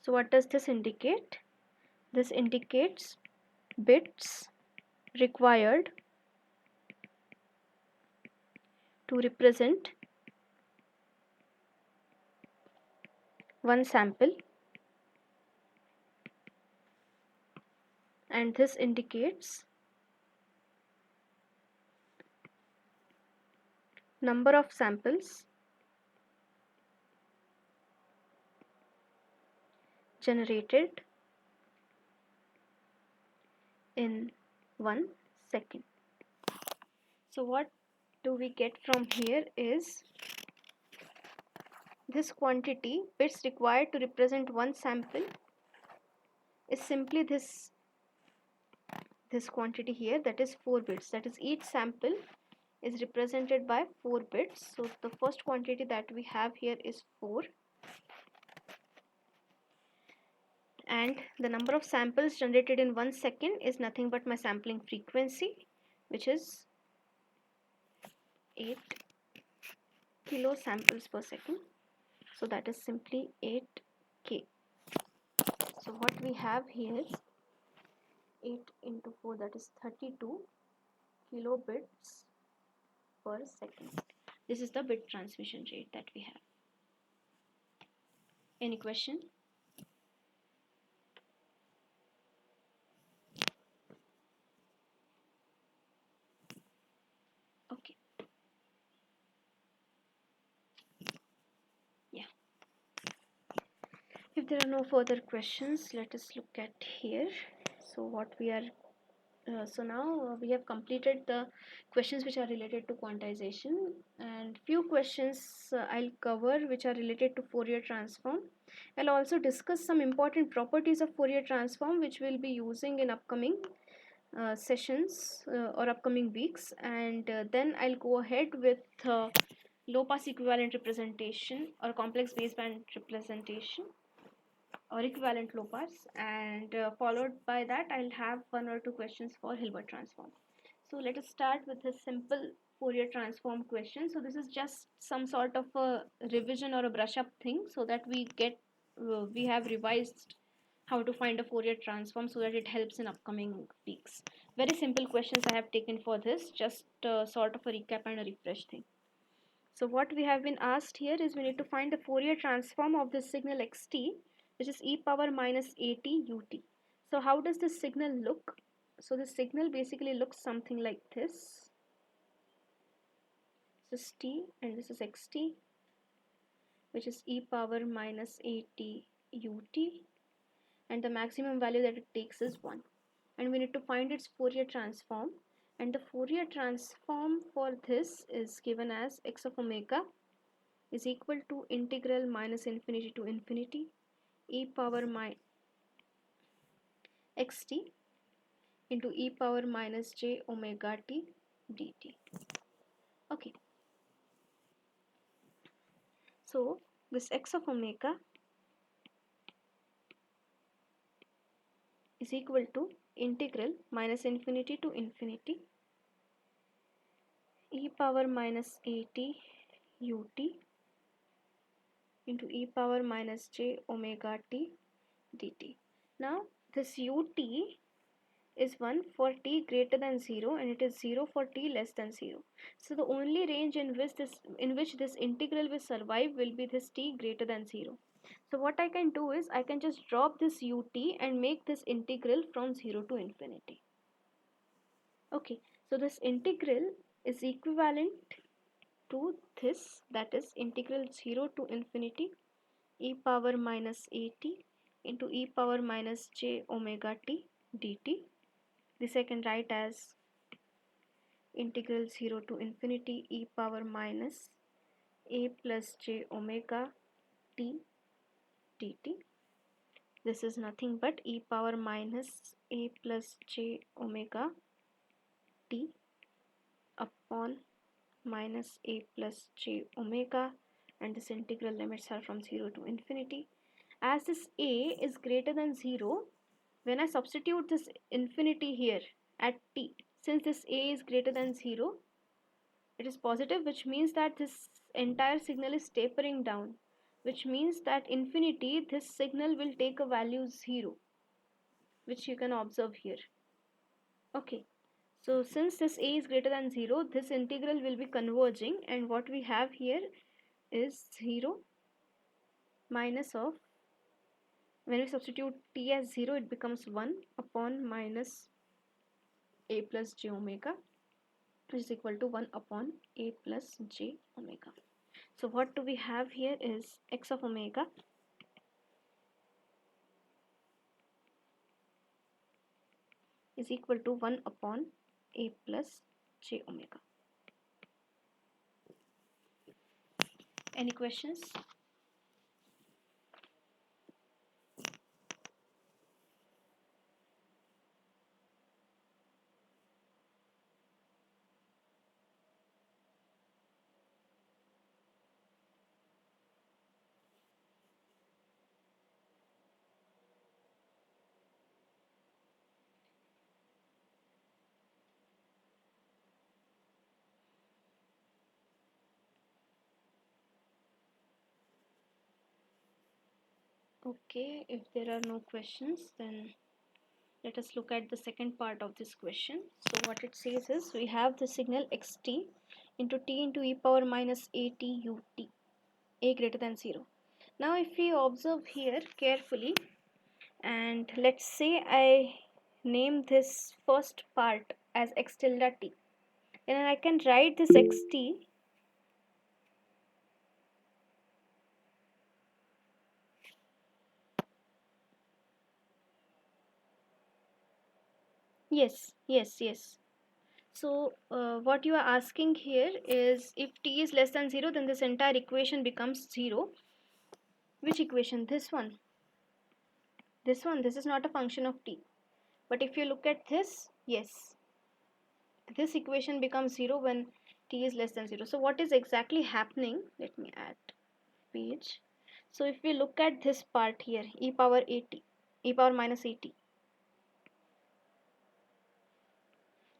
[SPEAKER 1] So what does this indicate? This indicates bits required to represent one sample, and this indicates number of samples generated in 1 second. So what do we get from here is this quantity bits required to represent one sample is simply this quantity here, that is 4 bits. That is, each sample is represented by 4 bits. So the first quantity that we have here is 4, and the number of samples generated in 1 second is nothing but my sampling frequency, which is 8 kilo samples per second. So that is simply 8k. So what we have here, 8 into 4, that is 32 kilobits per second. This is the bit transmission rate that we have. Any question? Okay. Yeah. If there are no further questions, let us look at here. So what we are so now we have completed the questions which are related to quantization, and few questions I'll cover which are related to Fourier transform. I'll also discuss some important properties of Fourier transform which we'll be using in upcoming sessions or upcoming weeks, and then I'll go ahead with low pass equivalent representation or complex baseband representation or equivalent low pass, and followed by that I'll have 1 or 2 questions for Hilbert transform. So let us start with a simple Fourier transform question. So this is just some sort of a revision or a brush up thing, so that we have revised how to find a Fourier transform so that it helps in upcoming weeks. Very simple questions I have taken for this, just sort of a recap and a refresh thing. So what we have been asked here is we need to find the Fourier transform of the signal xt, which is e power minus at ut. So how does this signal look? So the signal basically looks something like this. This is t and this is xt, which is e power minus at ut, and the maximum value that it takes is 1. And we need to find its Fourier transform, and the Fourier transform for this is given as x of omega is equal to integral minus infinity to infinity e power xt into e power minus j omega t dt. Okay, so this x of omega is equal to integral minus infinity to infinity e power minus at ut into e power minus j omega t dt. Now this ut is 1 for t greater than 0, and it is 0 for t less than 0. So the only range in which this integral will survive will be this t greater than 0. So what I can do is I can just drop this ut and make this integral from 0 to infinity. Okay, so this integral is equivalent to this, that is integral 0 to infinity e power minus at into e power minus j omega t dt. This I can write as integral 0 to infinity e power minus a plus j omega t dt. This is nothing but e power minus a plus j omega t upon minus a plus j omega, and this integral limits are from 0 to infinity. As this a is greater than 0, when I substitute this infinity here at t, since this a is greater than 0, it is positive, which means that this entire signal is tapering down, which means that infinity, this signal will take a value 0, which you can observe here. Okay, So since this a is greater than 0, this integral will be converging, and what we have here is 0 minus of, when we substitute t as 0, it becomes 1 upon minus a plus j omega, which is equal to 1 upon a plus j omega. So what do we have here is x of omega is equal to 1 upon a plus j omega. Any questions? Okay, if there are no questions, then let us look at the second part of this question. So what it says is, we have the signal xt into t into e power minus at ut, a greater than 0. Now if we observe here carefully, and let's say I name this first part as x tilde t, and I can write this xt. Yes. So what you are asking here is, if t is less than 0, then this entire equation becomes 0. Which equation? This one. This is not a function of t. But if you look at this, yes, this equation becomes 0 when t is less than 0. So what is exactly happening? Let me add page. So if we look at this part here, e power at, e power minus at,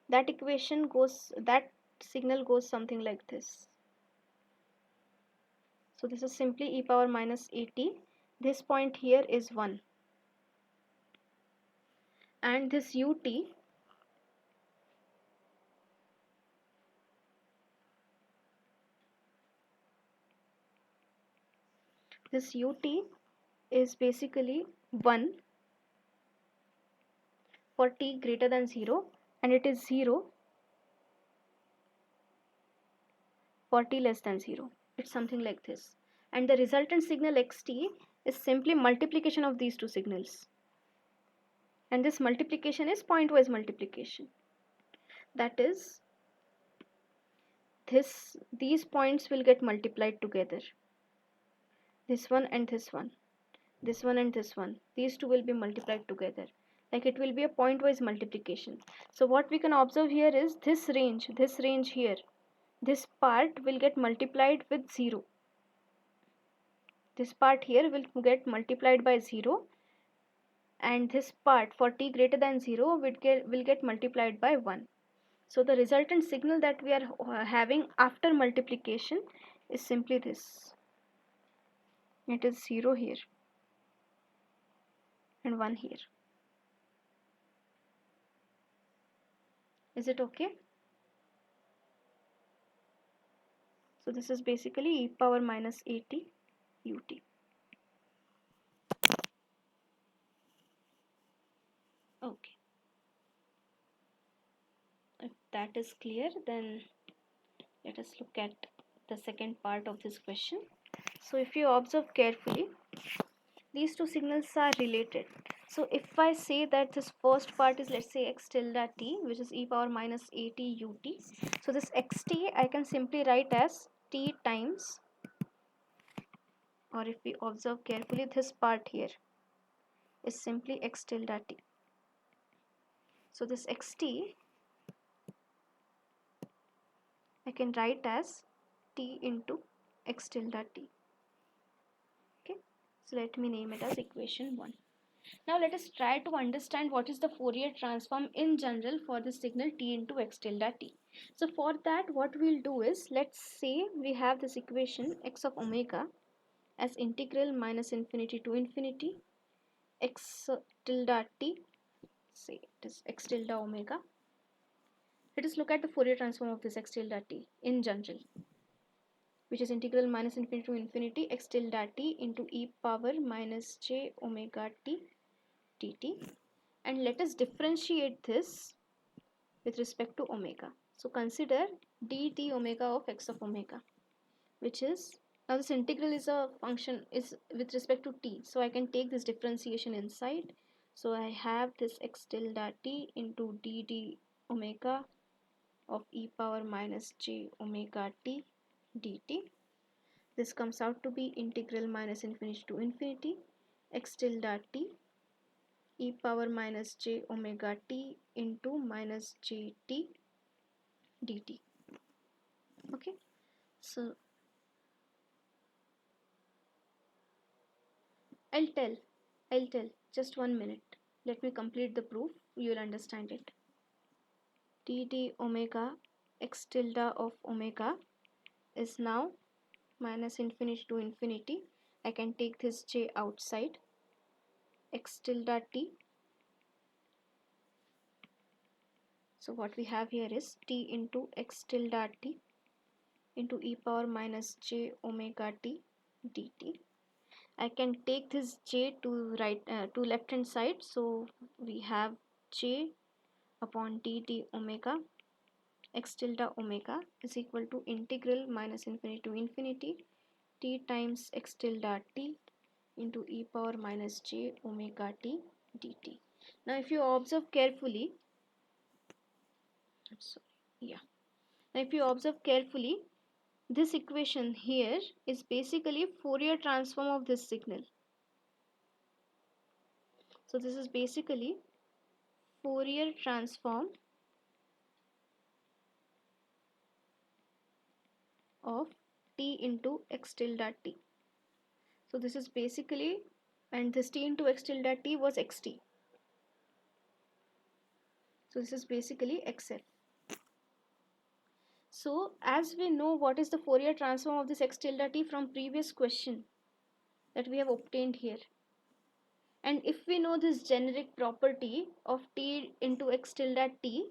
[SPEAKER 1] that equation goes, that signal goes something like this. So this is simply e power minus at. This point here is 1. And this ut, this ut is basically 1 for t greater than 0, and it is 0 for t less than 0. It's something like this. And the resultant signal xt is simply multiplication of these two signals. And this multiplication is pointwise multiplication. That is, these points will get multiplied together. This one and this one. This one and this one. These two will be multiplied together. Like, it will be a pointwise multiplication. So what we can observe here is this range here, this part will get multiplied with 0. This part here will get multiplied by 0, and this part for t greater than 0 will get multiplied by 1. So the resultant signal that we are having after multiplication is simply this. It is 0 here and 1 here. Is it okay? So this is basically e power minus at ut. Okay. If that is clear, then let us look at the second part of this question. So if you observe carefully, these two signals are related. So if I say that this first part is, let's say, x tilde t, which is e power minus at ut. So this xt I can simply write as t times, or if we observe carefully, this part here is simply x tilde t. So this xt I can write as t into x tilde t. Okay, so let me name it as equation 1. Now let us try to understand what is the Fourier transform in general for the signal t into x tilde t. So for that, what we'll do is, let's say we have this equation x of omega as integral minus infinity to infinity x tilde t, say it is x tilde omega, Let us look at the Fourier transform of this x tilde t in general, which is integral minus infinity to infinity x tilde t into e power minus j omega t dt. And let us differentiate this with respect to omega. So consider dt omega of x of omega, which is, now this integral is a function, is with respect to t, so I can take this differentiation inside. So I have this x tilde t into dd omega of e power minus j omega t dt. This comes out to be integral minus infinity to infinity x tilde t e power minus j omega t into minus gt dt. Okay, so I'll tell, just 1 minute. Let me complete the proof, you will understand it. dd omega x tilde of omega is now minus infinity to infinity. I can take this j outside. X tilde t. So what we have here is t into x tilde t into e power minus j omega t dt. I can take this j to to left hand side, so we have j upon dt omega x tilde omega is equal to integral minus infinity to infinity t times x tilde t into e power minus j omega t dt. Now if you observe carefully, now if you observe carefully, this equation here is basically Fourier transform of this signal. So this is basically Fourier transform of t into x tilde t. So this is basically, and this t into x tilde t was xt. So this is basically xf. So as we know what is the Fourier transform of this x tilde t from previous question that we have obtained here, and if we know this generic property of t into x tilde t,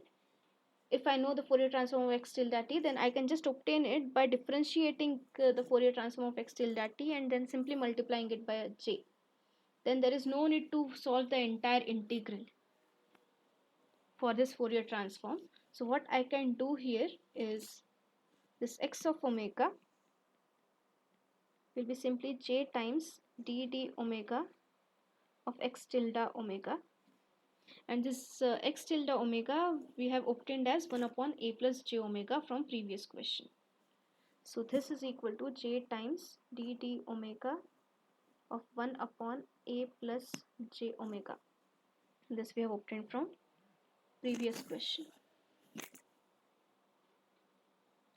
[SPEAKER 1] if I know the Fourier transform of x tilde t, then I can just obtain it by differentiating the Fourier transform of x tilde t and then simply multiplying it by a j. Then there is no need to solve the entire integral for this Fourier transform. So what I can do here is this x of omega will be simply j times dd omega of x tilde omega, and this x tilde omega we have obtained as 1 upon a plus j omega from previous question. So this is equal to j times dd omega of 1 upon a plus j omega. This we have obtained from previous question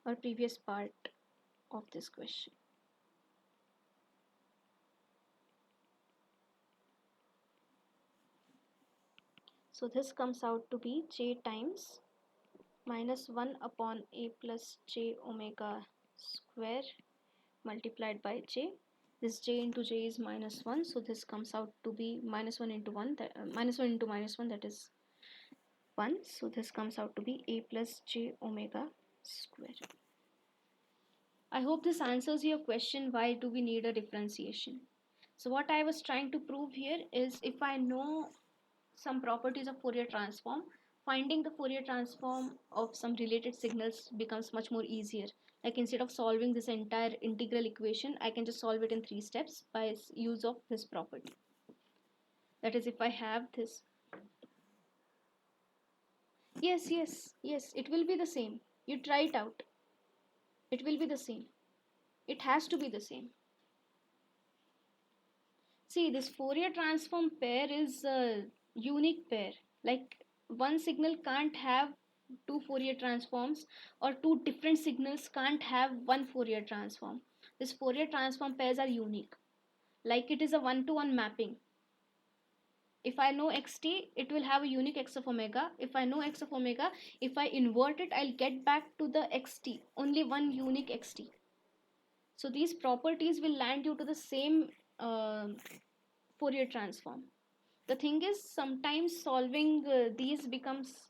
[SPEAKER 1] or previous part of this question. So this comes out to be j times minus 1 upon a plus j omega square multiplied by j. This j into j is minus 1, so this comes out to be minus 1 into 1, minus 1 into minus 1, that is 1. So this comes out to be a plus j omega square. I hope this answers your question, why do we need a differentiation. So what I was trying to prove here is, if I know some properties of Fourier transform, finding the Fourier transform of some related signals becomes much more easier. Like instead of solving this entire integral equation, I can just solve it in 3 steps by use of this property. That is, if I have this. Yes, it will be the same. You try it out. It will be the same. It has to be the same. See, this Fourier transform pair is a unique pair. Like one signal can't have two Fourier transforms, or two different signals can't have one Fourier transform. This Fourier transform pairs are unique. Like it is a one-to-one mapping. If I know xt, it will have a unique x of omega. If I know x of omega, if I invert it, I'll get back to the xt, only one unique xt. So these properties will land you to the same Fourier transform. The thing is, sometimes solving these becomes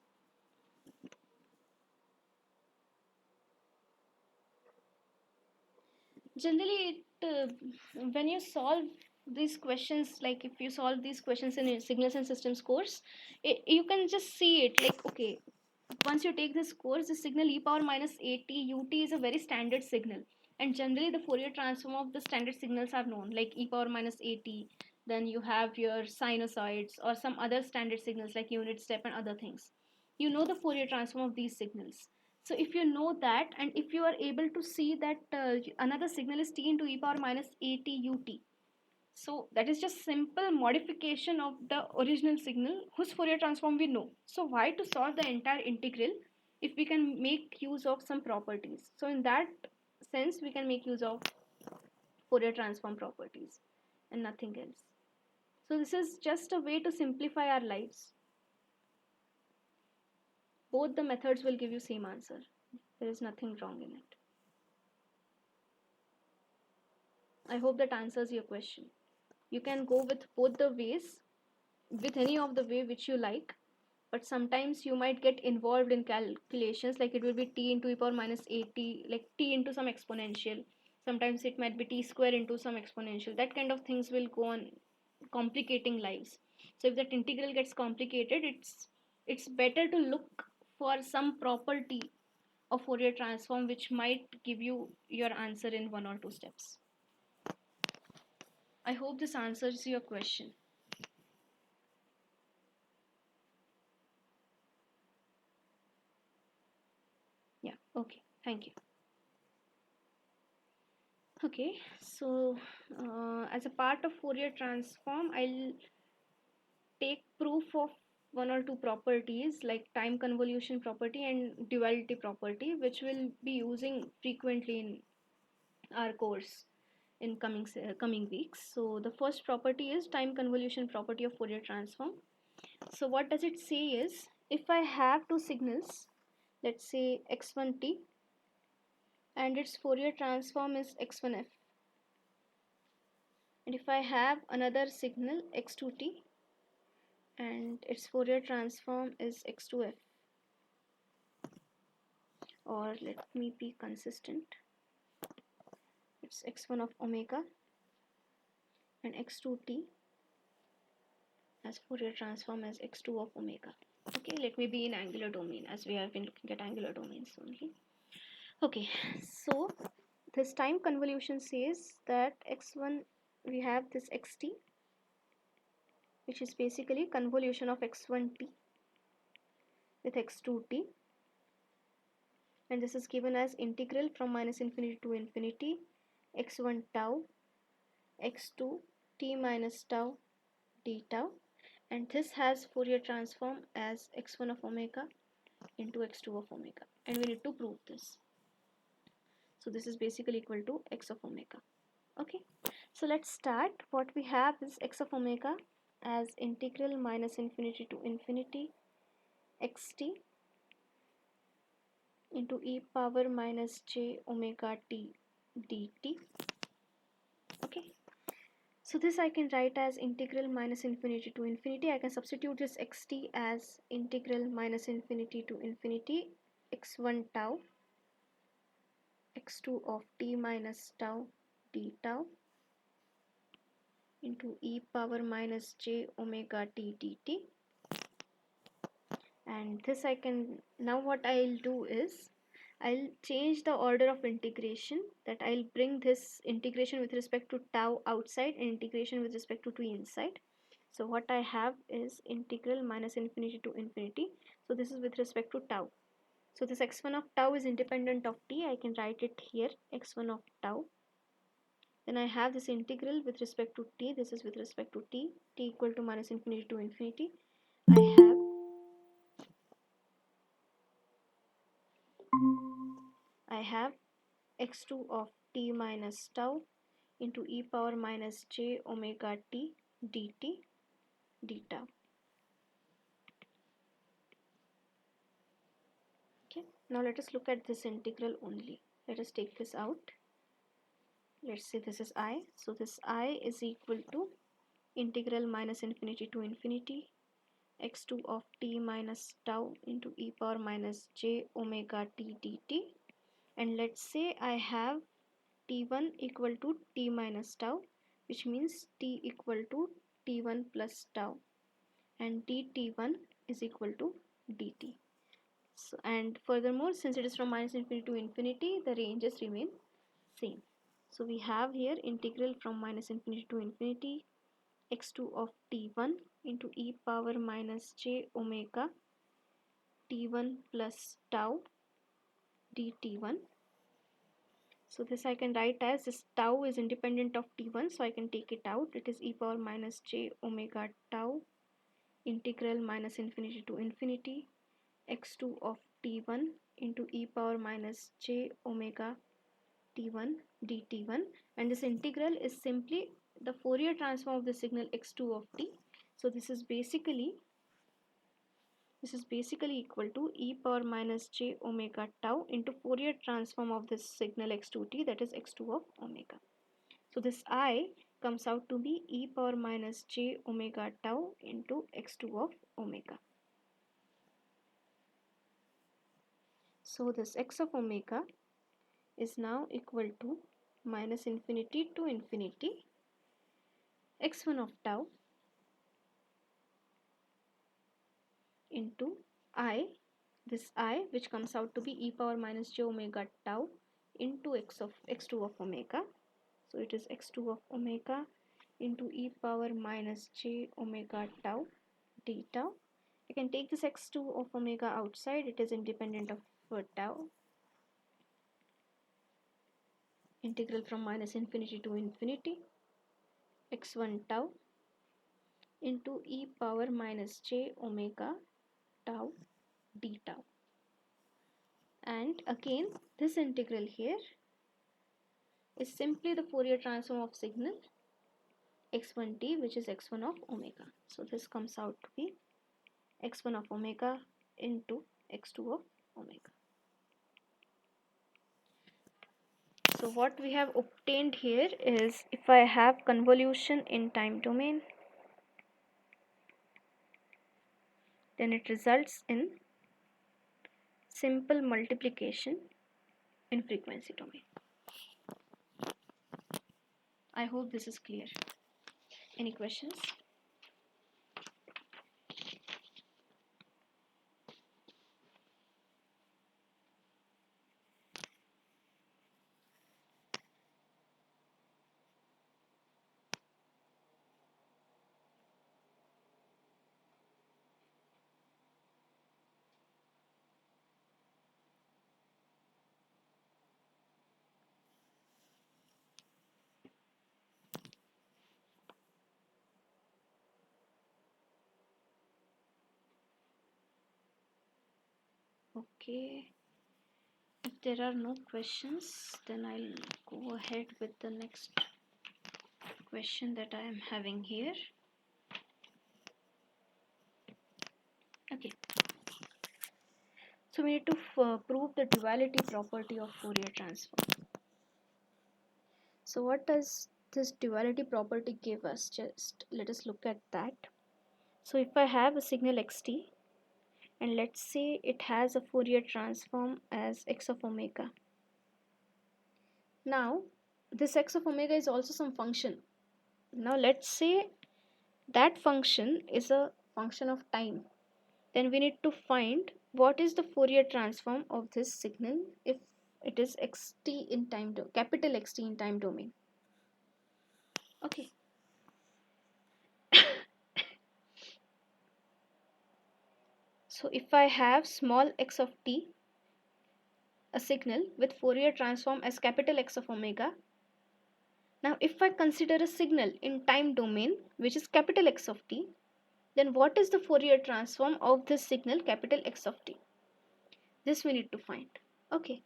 [SPEAKER 1] Generally, when you solve these questions, like if you solve these questions in a signals and systems course, you can just see it like, okay, once you take this course, the signal e power minus at ut is a very standard signal, and generally the Fourier transform of the standard signals are known, like e power minus at. Then you have your sinusoids or some other standard signals like unit step and other things. You know the Fourier transform of these signals. So if you know that, and if you are able to see that another signal is t into e power minus at ut, so that is just simple modification of the original signal whose Fourier transform we know. So why to solve the entire integral if we can make use of some properties? So in that sense, we can make use of Fourier transform properties and nothing else. So this is just a way to simplify our lives. Both the methods will give you same answer. There is nothing wrong in it. I hope that answers your question. You can go with both the ways, with any of the way which you like, but sometimes you might get involved in calculations, like it will be t into e power minus 80, like t into some exponential. Sometimes it might be t square into some exponential. That kind of things will go on complicating lives. So if that integral gets complicated, it's better to look for some property of Fourier transform which might give you your answer in 1 or 2 steps. I hope this answers your question. Yeah, okay, thank you. Okay, so as a part of Fourier transform, I'll take proof of 1 or 2 properties like time convolution property and duality property, which we'll be using frequently in our course in coming weeks. So the first property is time convolution property of Fourier transform. So what does it say is, if I have two signals, let's say x1t, and its Fourier transform is x1f, and if I have another signal x2t and its Fourier transform is x2f, or let me be consistent, it's x1 of omega and x2t as Fourier transform as x2 of omega. Okay, let me be in angular domain as we have been looking at angular domains only. Okay, so this time convolution says that x1, we have this xt, which is basically convolution of x1t with x2t, and this is given as integral from minus infinity to infinity x1 tau x2 t minus tau d tau, and this has Fourier transform as x1 of omega into x2 of omega, and we need to prove this. So this is basically equal to x of omega. Okay, so let's start. What we have is x of omega as integral minus infinity to infinity xt into e power minus j omega t dt. Okay, so this I can write as integral minus infinity to infinity. I can substitute this xt as integral minus infinity to infinity x1 tau x2 of t minus tau d tau into e power minus j omega t dt. And this I can, now what I'll do is I'll change the order of integration, that I'll bring this integration with respect to tau outside and integration with respect to t inside. So what I have is integral minus infinity to infinity. So this is with respect to tau. So this x1 of tau is independent of t. I can write it here, x1 of tau. Then I have this integral with respect to t. This is with respect to t equal to minus infinity to infinity. I have x2 of t minus tau into e power minus j omega t dt d tau. Okay, now let us look at this integral only. Let us take this out. Let's say this is I. So this I is equal to integral minus infinity to infinity x2 of t minus tau into e power minus j omega t dt. And let's say I have t1 equal to t minus tau, which means t equal to t1 plus tau, and dt1 is equal to dt. So, and furthermore, since it is from minus infinity to infinity, the ranges remain same. So we have here integral from minus infinity to infinity x2 of t1 into e power minus j omega t1 plus tau dt1. So this I can write as this tau is independent of t1, so I can take it out. It is e power minus j omega tau integral minus infinity to infinity x2 of t1 into e power minus j omega t1 dt1, and this integral is simply the Fourier transform of the signal x2 of t. So this is basically equal to e power minus j omega tau into Fourier transform of this signal x2t, that is x2 of omega. So this I comes out to be e power minus j omega tau into x2 of omega. So this x of omega is now equal to minus infinity to infinity x1 of tau into I, this I which comes out to be e power minus j omega tau into x2 of omega. So it is x2 of omega into e power minus j omega tau d tau. I can take this x2 of omega outside, it is independent of tau. Integral from minus infinity to infinity x1 tau into e power minus j omega tau d tau. And again this integral here is simply the Fourier transform of signal x1t, which is x1 of omega. So this comes out to be x1 of omega into x2 of omega. So what we have obtained here is, if I have convolution in time domain, then it results in simple multiplication in frequency domain. I hope this is clear. Any questions? Okay, if there are no questions, then I'll go ahead with the next question that I am having here. Okay, so we need to prove the duality property of Fourier transform. So what does this duality property give us? Just let us look at that. So if I have a signal xt, and let's say it has a Fourier transform as x of omega. Now this x of omega is also some function. Now let's say that function is a function of time. Then we need to find what is the Fourier transform of this signal if it is xt in time, capital Xt in time domain. Okay. So if I have small x of t, a signal with Fourier transform as capital X of omega. Now if I consider a signal in time domain which is capital X of t, then what is the Fourier transform of this signal capital X of t? This we need to find. Okay,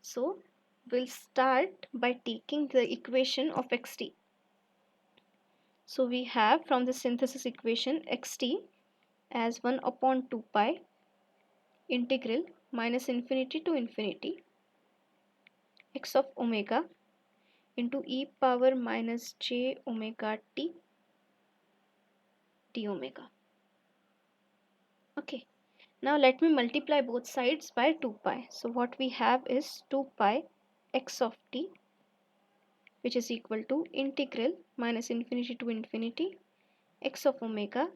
[SPEAKER 1] so we'll start by taking the equation of xt. So we have from the synthesis equation xt as 1 upon 2 pi integral minus infinity to infinity x of omega into e power minus j omega t d omega. Okay, now let me multiply both sides by 2 pi. So what we have is 2 pi x of t which is equal to integral minus infinity to infinity x of omega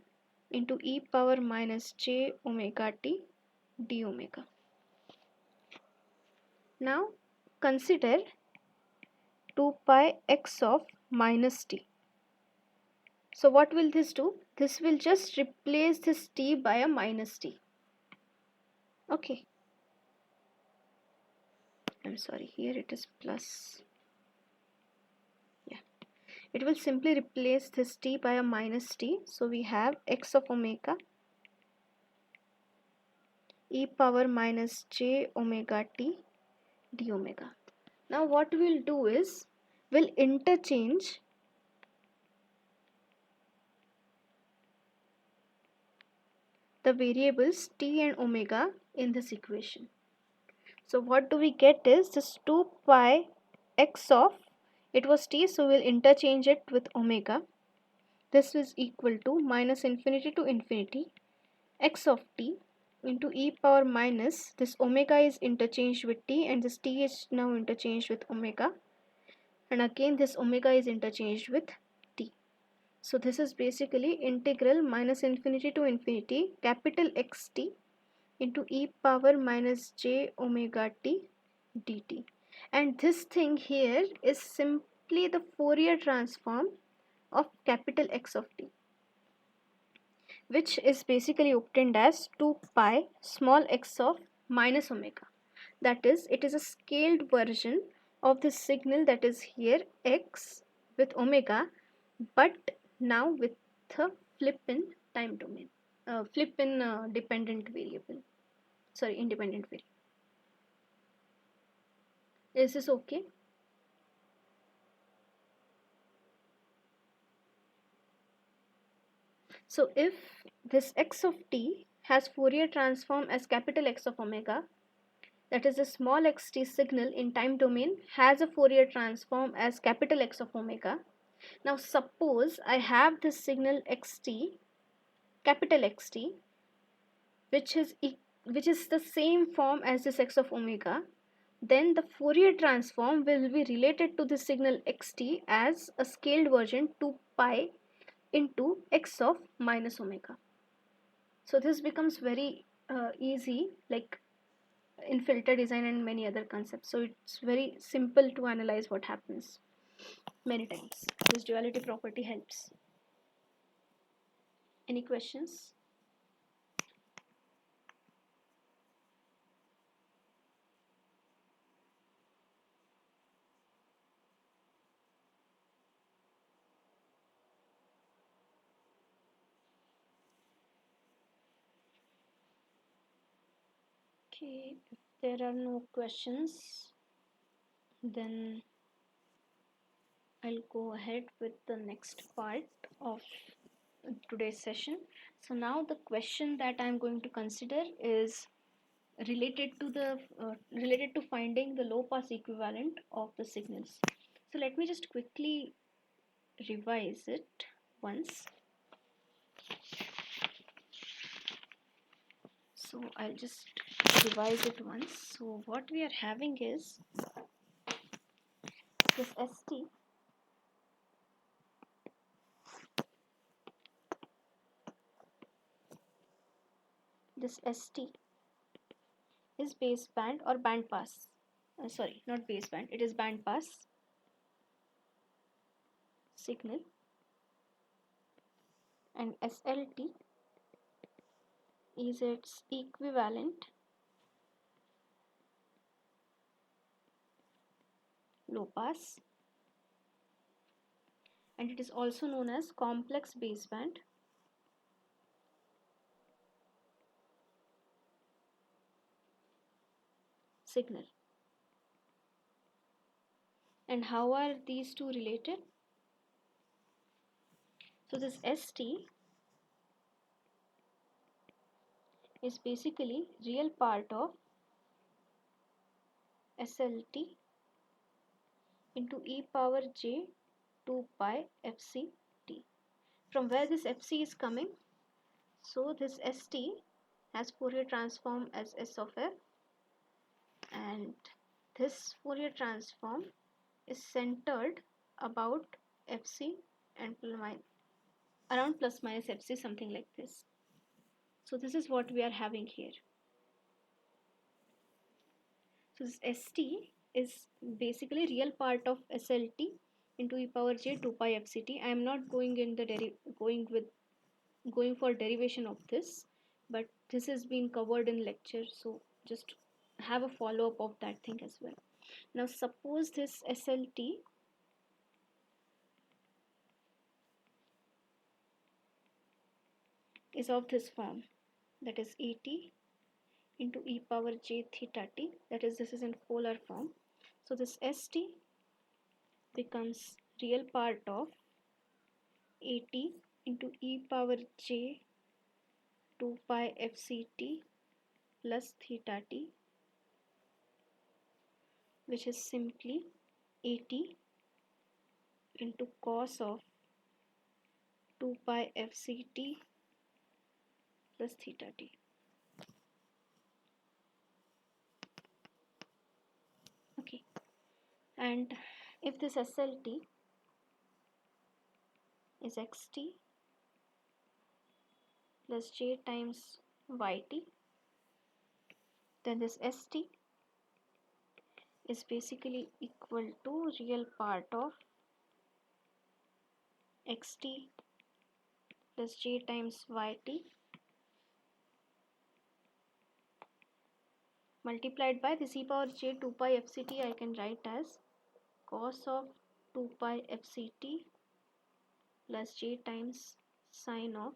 [SPEAKER 1] into e power minus j omega t d omega. Now consider 2 pi x of minus t. So what will this do? This will just replace this t by a minus t. Okay. I'm sorry, here it is plus. Yeah. It will simply replace this t by a minus t. So we have x of omega e power minus j omega t d omega. Now what we'll do is we'll interchange the variables t and omega in this equation. So what do we get is this 2 pi x of, it was t, so we'll interchange it with omega. This is equal to minus infinity to infinity x of t into e power minus, this omega is interchanged with t and this t is now interchanged with omega, and again this omega is interchanged with t. So this is basically integral minus infinity to infinity capital xt into e power minus j omega t dt. And this thing here is simply the Fourier transform of capital X of t, which is basically obtained as 2 pi small x of minus omega. That is, it is a scaled version of the signal that is here x with omega, but now with a flip in time domain, flip in dependent variable, sorry, independent variable. Is this okay? So if this x of t has Fourier transform as capital X of omega, that is the small xt signal in time domain has a Fourier transform as capital X of omega. Now suppose I have this signal xt, capital Xt, which is the same form as this x of omega, then the Fourier transform will be related to the signal xt as a scaled version 2 pi into x of minus omega. So this becomes very easy, like in filter design and many other concepts. So it's very simple to analyze what happens many times. This duality property helps. Any questions? Okay, if there are no questions, then I'll go ahead with the next part of today's session. So now the question that I'm going to consider is related to finding the low pass equivalent of the signals. So let me just quickly revise it once. So I'll just revise it once. So what we are having is this ST is baseband or bandpass. Sorry, not baseband, it is bandpass signal, and SLT is its equivalent low pass, and it is also known as complex baseband signal. And how are these two related? So this ST is basically real part of SLT into e power j 2 pi fct. From where this fc is coming? So this ST has Fourier transform as S of f, and this Fourier transform is centered about fc and around plus minus fc, something like this. So this is what we are having here. So this st is basically real part of slt into e power j 2 pi fct. I am not going in the going for derivation of this, but this has been covered in lecture, so just have a follow up of that thing as well. Now suppose this slt is of this form, that is at into e power j theta t, that is this is in polar form. So this st becomes real part of at into e power j 2 pi fct plus theta t, which is simply at into cos of 2 pi fct plus theta t. Okay, and if this SLT is xt plus j times yt, then this st is basically equal to real part of xt plus j times yt multiplied by this e power j 2 pi fct. I can write as cos of 2 pi fct plus j times sine of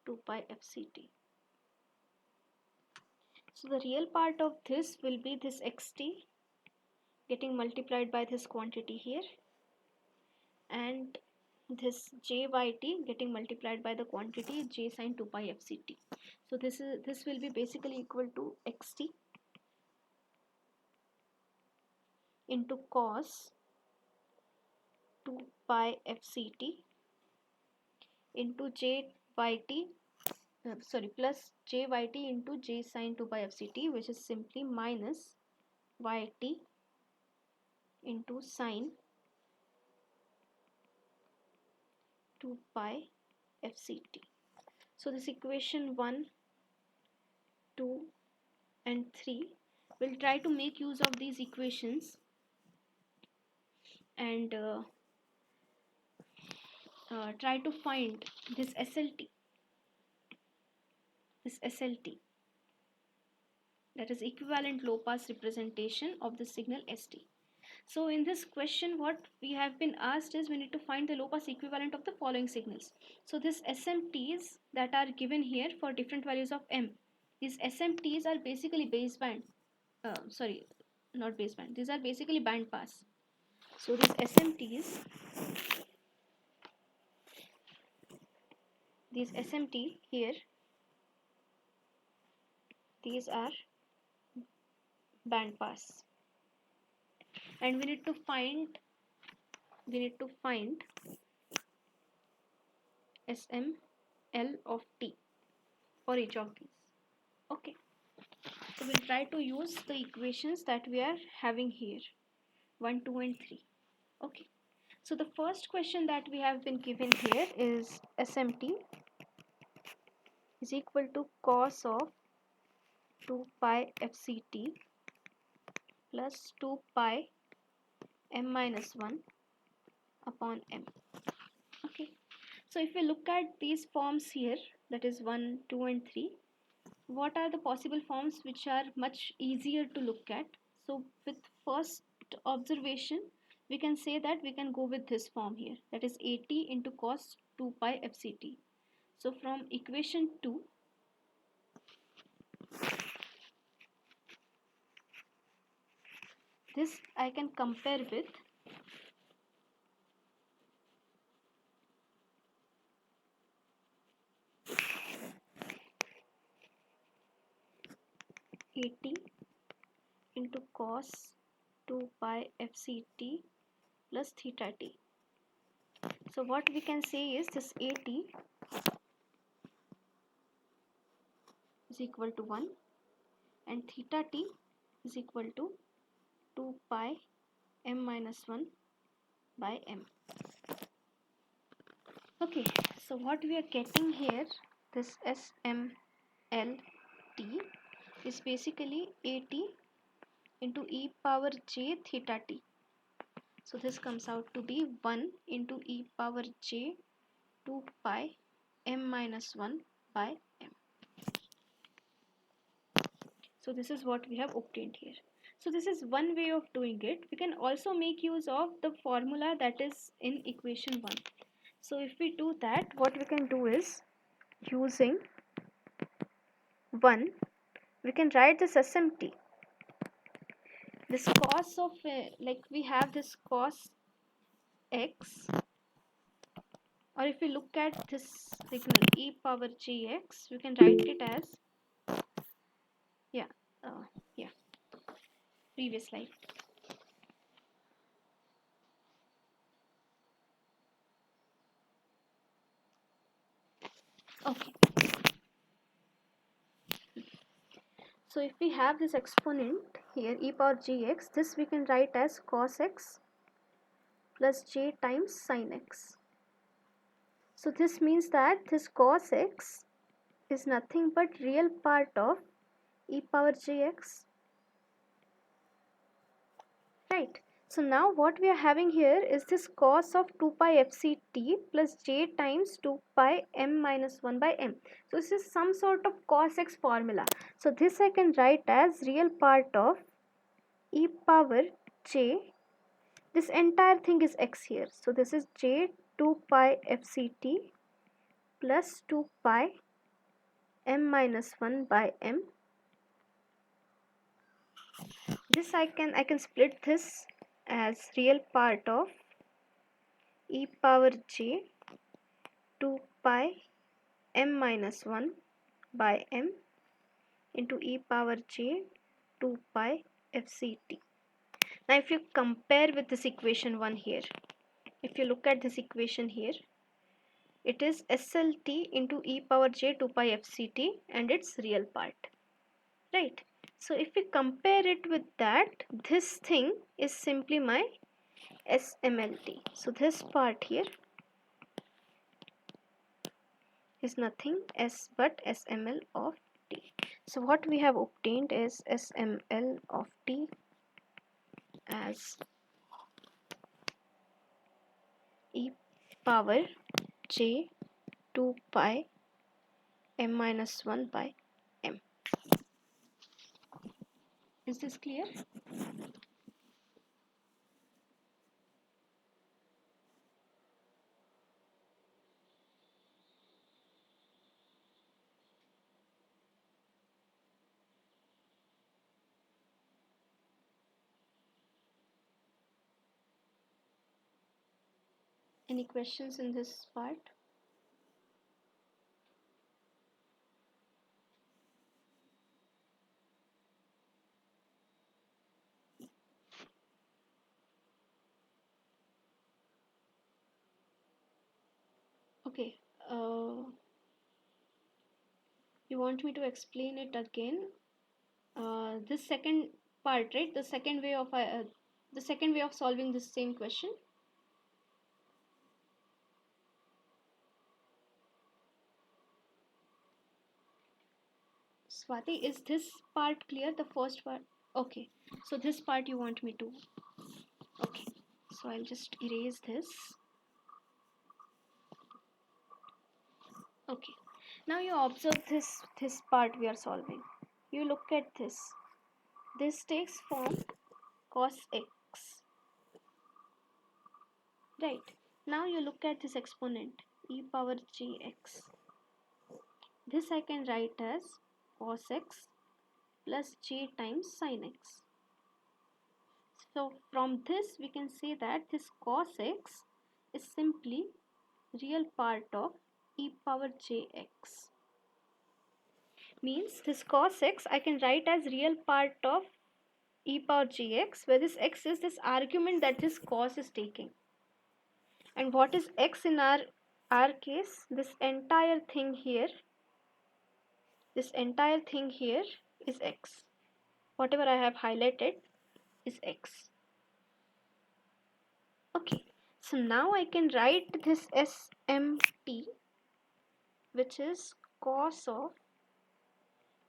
[SPEAKER 1] 2 pi fct. So the real part of this will be this xt getting multiplied by this quantity here, and this jyt getting multiplied by the quantity j sine 2 pi fct. So this will be basically equal to xt into cos 2 pi fct into plus jyt into j sine 2 pi fct, which is simply minus yt into sine 2 pi fct. So this equation 1, 2 and 3, we'll try to make use of these equations and try to find this SLT, that is equivalent low pass representation of the signal ST. So in this question what we have been asked is we need to find the low pass equivalent of the following signals. So this SMTs that are given here for different values of M, these SMTs are basically baseband, sorry, not baseband, these are basically band pass. So these SMTs, these SMT here, these are band pass, and we need to find SML of T for each of these. Okay, so we'll try to use the equations that we are having here, 1, 2 and 3. Okay, so the first question that we have been given here is SMT is equal to cos of 2 pi fct plus 2 pi m minus 1 upon m. Okay, so if we look at these forms here, that is 1, 2 and 3, what are the possible forms which are much easier to look at? So with first observation we can say that we can go with this form here, that is at into cos 2 pi fct. So from equation 2, this I can compare with at into cos 2 pi fct plus theta t. So what we can say is this at is equal to 1 and theta t is equal to 2 pi m minus 1 by m. Okay, so what we are getting here, this SMLT is basically AT into e power j theta t. So this comes out to be 1 into e power j 2 pi m minus 1 by m. So this is what we have obtained here. So this is one way of doing it. We can also make use of the formula that is in equation 1. So if we do that, what we can do is, using 1, we can write this SMT. This cos of, like we have this cos x, or if we look at this signal e power gx, we can write it as, yeah, yeah, previous slide. Okay. So if we have this exponent here, e power gx, this we can write as cos x plus j times sin x. So this means that this cos x is nothing but real part of e power jx, right? So now what we are having here is this cos of 2 pi fct plus j times 2 pi m minus 1 by m. So this is some sort of cos x formula. So this I can write as real part of e power j. This entire thing is x here. So this is j 2 pi fct plus 2 pi m minus 1 by m. This I can split this as real part of e power j 2 pi m minus 1 by m into e power j 2 pi fct. Now if you compare with this equation 1 here, if you look at this equation here, it is SLT into e power j 2 pi fct and its real part, right? So if we compare it with that, this thing is simply my SMLT. So this part here is nothing else but SML of t. So what we have obtained is SML of t as e power j 2 pi m minus 1 by m. Is this clear? Any questions in this part? Okay. You want me to explain it again? This second part, right? The second way of solving this same question. Swati, is this part clear? The first part? Okay. So this part you want me to. Okay. So I'll just erase this. Okay. Now you observe this part we are solving. You look at this. This takes form cos x. Right. Now you look at this exponent e power gx. This I can write as cos x plus j times sin x. So from this we can say that this cos x is simply real part of e power jx. Means this cos x I can write as real part of e power gx, where this x is this argument that this cos is taking. And what is x in our case? This entire thing here is x. Whatever I have highlighted is x. Okay. So now I can write this SMT, which is cos of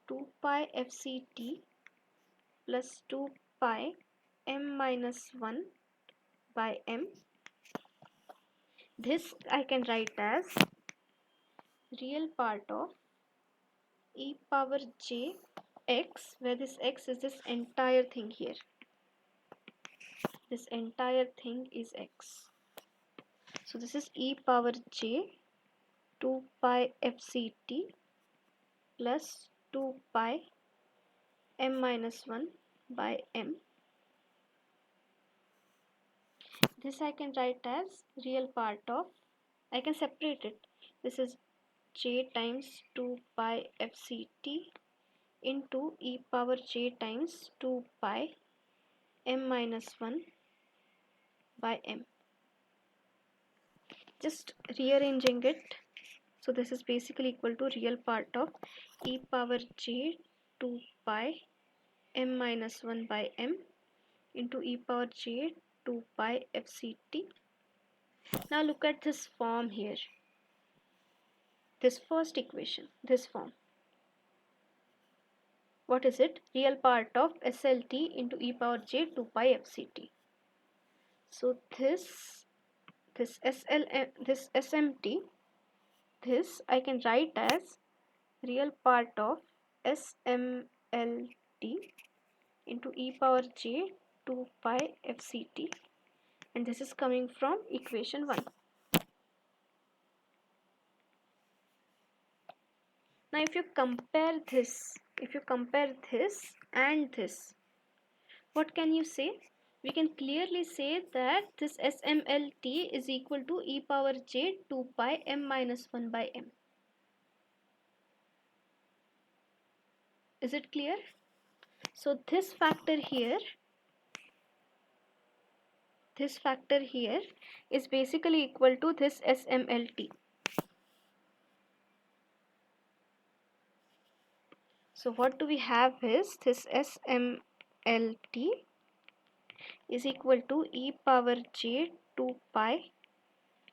[SPEAKER 1] 2 pi FCT plus 2 pi m minus 1 by m. This I can write as real part of e power j x, where this x is this entire thing here. This entire thing is x. So this is e power j 2 pi FCT plus 2 pi m minus 1 by m. This I can write as real part of, I can separate it. This is j times 2 pi FCT into e power j times 2 pi m minus 1 by m. Just rearranging it. So this is basically equal to real part of e power j 2 pi m minus 1 by m into e power j 2 pi FCT. Now look at this form here. This first equation, this form. What is it? Real part of SLT into e power j 2 pi FCT. So this SMT, this I can write as real part of SMLT into e power j 2 pi FCT, and this is coming from equation 1. Now if you compare this and this, what can you say? We can clearly say that this SMLT is equal to e power j 2 pi m minus 1 by m. Is it clear? So this factor here is basically equal to this SMLT. So what do we have is this SMLT is equal to e power j 2 pi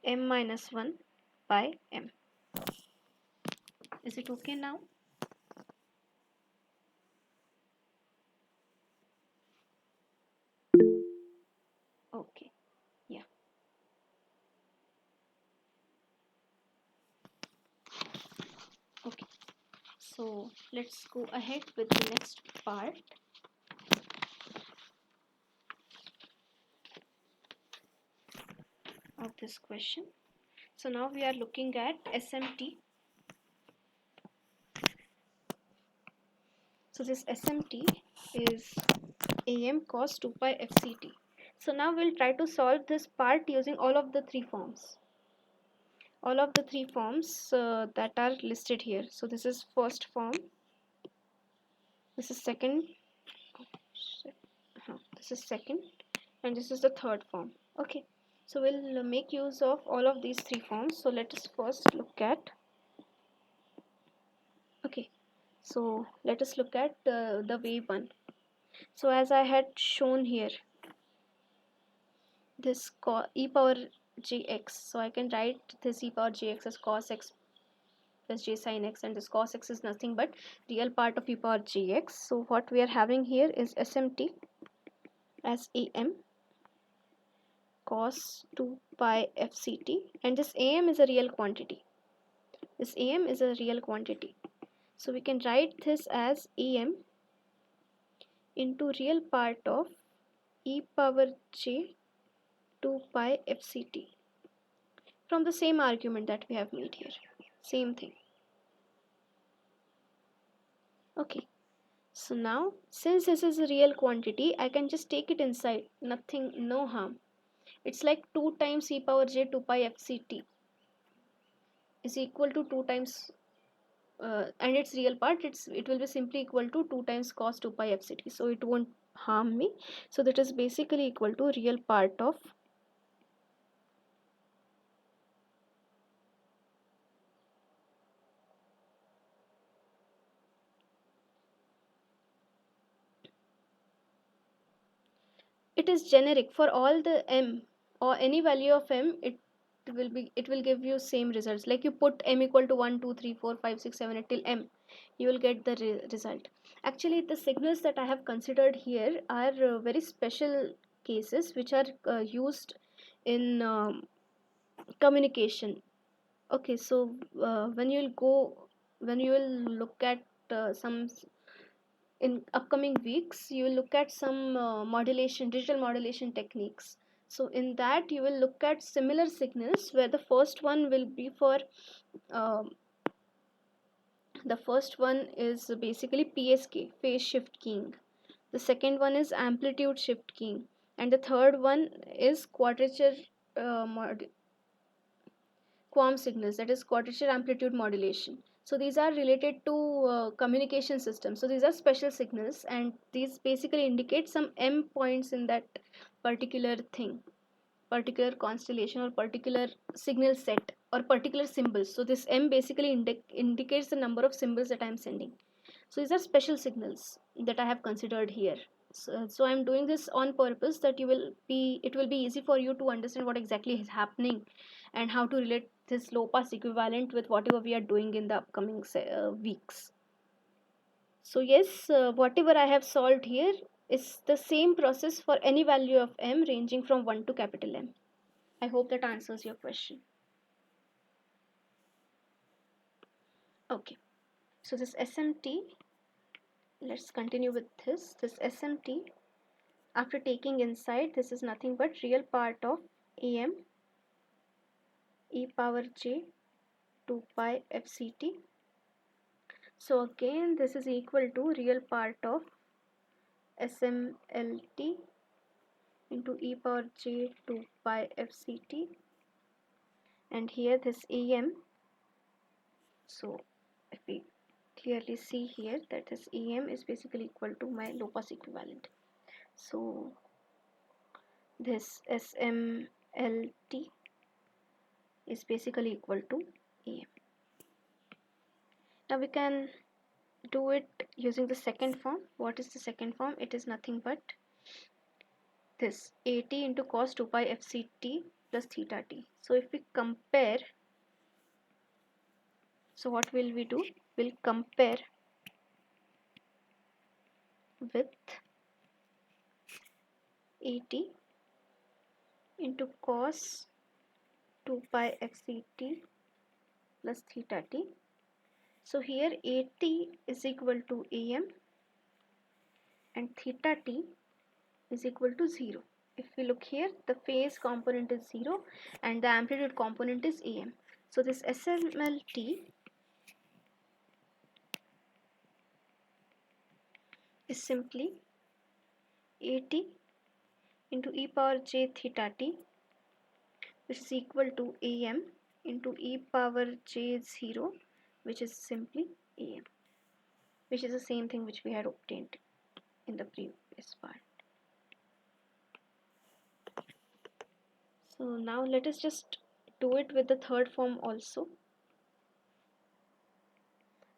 [SPEAKER 1] m minus 1 by m. Is it okay now? Okay, yeah. Okay, so let's go ahead with the next part of this question. So now we are looking at SMT. So this SMT is AM cos 2 pi FCT. So now we'll try to solve this part using all of the three forms. All of the three forms that are listed here. So this is first form. This is second. This is second. And this is the third form. Okay. So we'll make use of all of these three forms. So let us first look at. Okay. So let us look at the way one. So as I had shown here, this e power jx, so I can write this e power jx as cos x plus j sin x, and this cos x is nothing but real part of e power jx. So what we are having here is SMT as am cos 2 pi FCT, and this am is a real quantity. This am is a real quantity. So we can write this as am into real part of e power j 2 pi FCT from the same argument that we have made here. Same thing. Okay. So now, since this is a real quantity, I can just take it inside. Nothing, no harm. It's like 2 times e power j 2 pi FCT is equal to 2 times, and its real part, it will be simply equal to 2 times cos 2 pi FCT. So it won't harm me. So that is basically equal to real part of it is generic for all the m, or any value of m, it will give you same results. Like you put m equal to 1 2 3 4 5 6 7 8 till m, you will get the result. Actually, the signals that I have considered here are very special cases which are used in communication. Okay, so when you will look at some in upcoming weeks, you will look at some digital modulation techniques. So in that you will look at similar signals where the first one will be for um the first one is basically PSK, phase shift keying. The second one is amplitude shift keying, and the third one is quadrature QAM signals, that is quadrature amplitude modulation. So these are related to communication systems. So these are special signals, and these basically indicate some m points in that particular thing, particular constellation or particular signal set or particular symbols. So this m basically indicates the number of symbols that I am sending. So these are special signals that I have considered here. So I'm doing this on purpose that it will be easy for you to understand what exactly is happening and how to relate this low pass equivalent with whatever we are doing in the upcoming weeks. So yes, whatever I have solved here is the same process for any value of m ranging from 1 to capital M. I hope that answers your question. Okay, so this SMT, let's continue with this SMT. After taking inside, this is nothing but real part of Am e power j 2 pi fct. So again, this is equal to real part of SMLT into e power j 2 pi fct, and here this Em. So if we clearly see here that this Em is basically equal to my low pass equivalent. So this SMLT is basically equal to Em. Now we can do it using the second form. What is the second form? It is nothing but this AT into cos 2 pi fct plus theta t. So if we compare, so what will we do? We'll compare with AT into cos 2 pi fct plus theta t. So here AT is equal to Am and theta t is equal to 0. If we look here, the phase component is 0 and the amplitude component is Am. So this SMLT is simply AT into e power j theta t, which is equal to Am into e power j 0, which is simply Am, which is the same thing which we had obtained in the previous part. So now let us just do it with the third form also.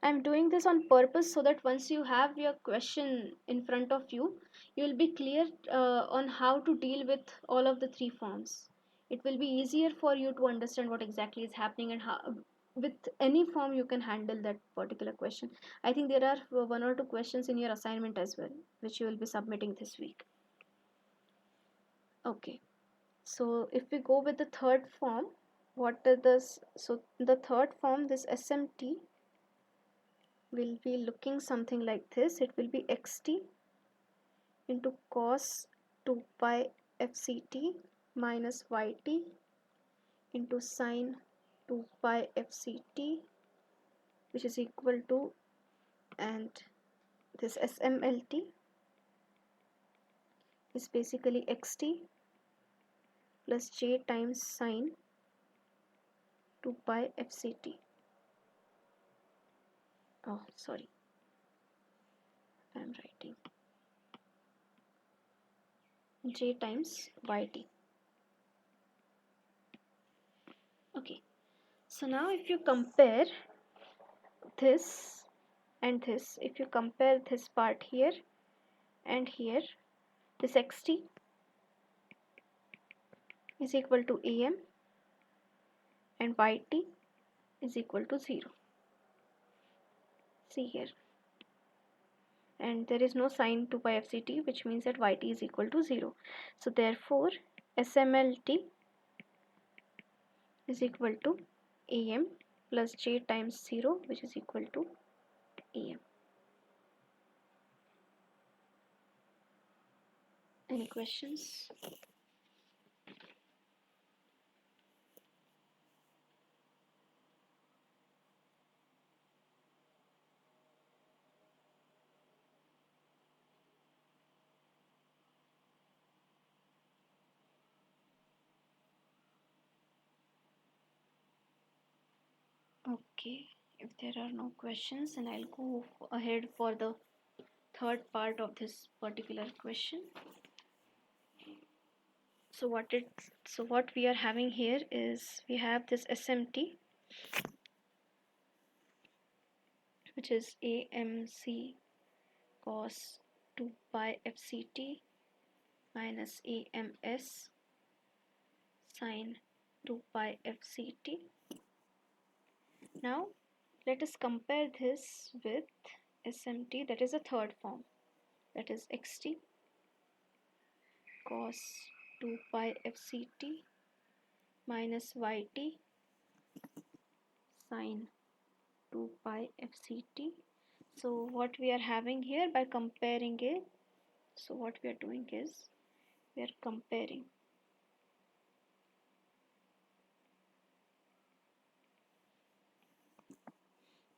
[SPEAKER 1] I'm doing this on purpose so that once you have your question in front of you, you will be clear on how to deal with all of the three forms. It will be easier for you to understand what exactly is happening and how with any form you can handle that particular question. I think there are one or two questions in your assignment as well, which you will be submitting this week. Okay, so if we go with the third form, what is this? So the third form, this SMT, will be looking something like this. It will be xt into cos 2 pi fct minus yt into sine 2 pi fct, which is equal to, and this SMLT is basically xt plus j times sine 2 pi fct. Oh, sorry, I am writing j times yt. Okay, so now if you compare this and this, if you compare this part here and here, this xt is equal to am and yt is equal to 0. See here. And there is no sine 2 pi fct, which means that yt is equal to 0. So therefore smlt is equal to am plus j times 0, which is equal to am. Any questions? Okay, if there are no questions, then I'll go ahead for the third part of this particular question. So what we are having here is we have this SMT, which is AMC cos 2 pi FCT minus AMS sin 2 pi FCT. Now let us compare this with SMT, that is a third form, that is XT cos 2 pi FCT minus YT sin 2 pi FCT. So what we are having here by comparing it, so what we are doing is we are comparing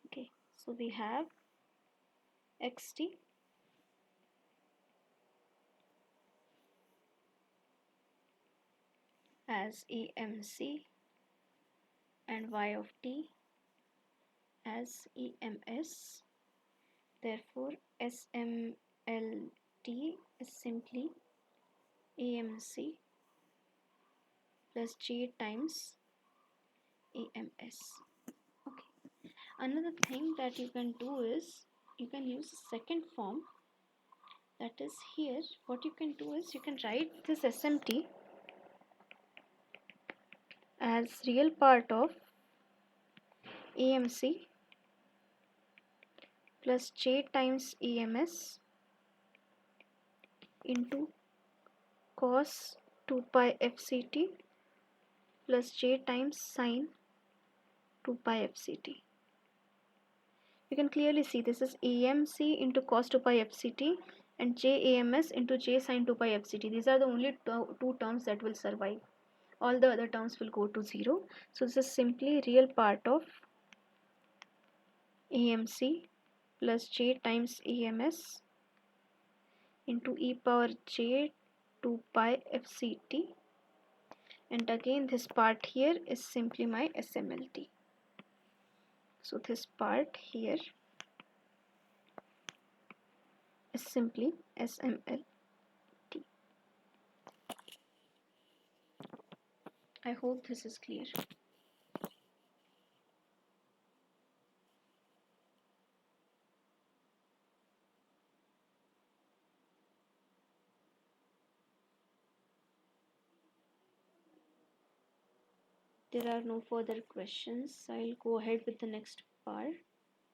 [SPEAKER 1] okay. So we have XT as EMC and Y of t as EMS. Therefore SMLT is simply AMC plus J times EMS. Okay. Another thing that you can do is you can use the second form, that is here what you can do is you can write this SMT as real part of AMC plus J times EMS into cos 2 pi FCT plus J times sin 2 pi FCT. You can clearly see this is AMC into cos 2 pi FCT and JAMS into J sin 2 pi FCT. These are the only two terms that will survive. All the other terms will go to 0. So this is simply real part of AMC plus J times EMS into e power J 2 pi FCT, and again this part here is simply my SMLT. So this part here is simply SMLT. I hope this is clear. There are no further questions. I'll go ahead with the next part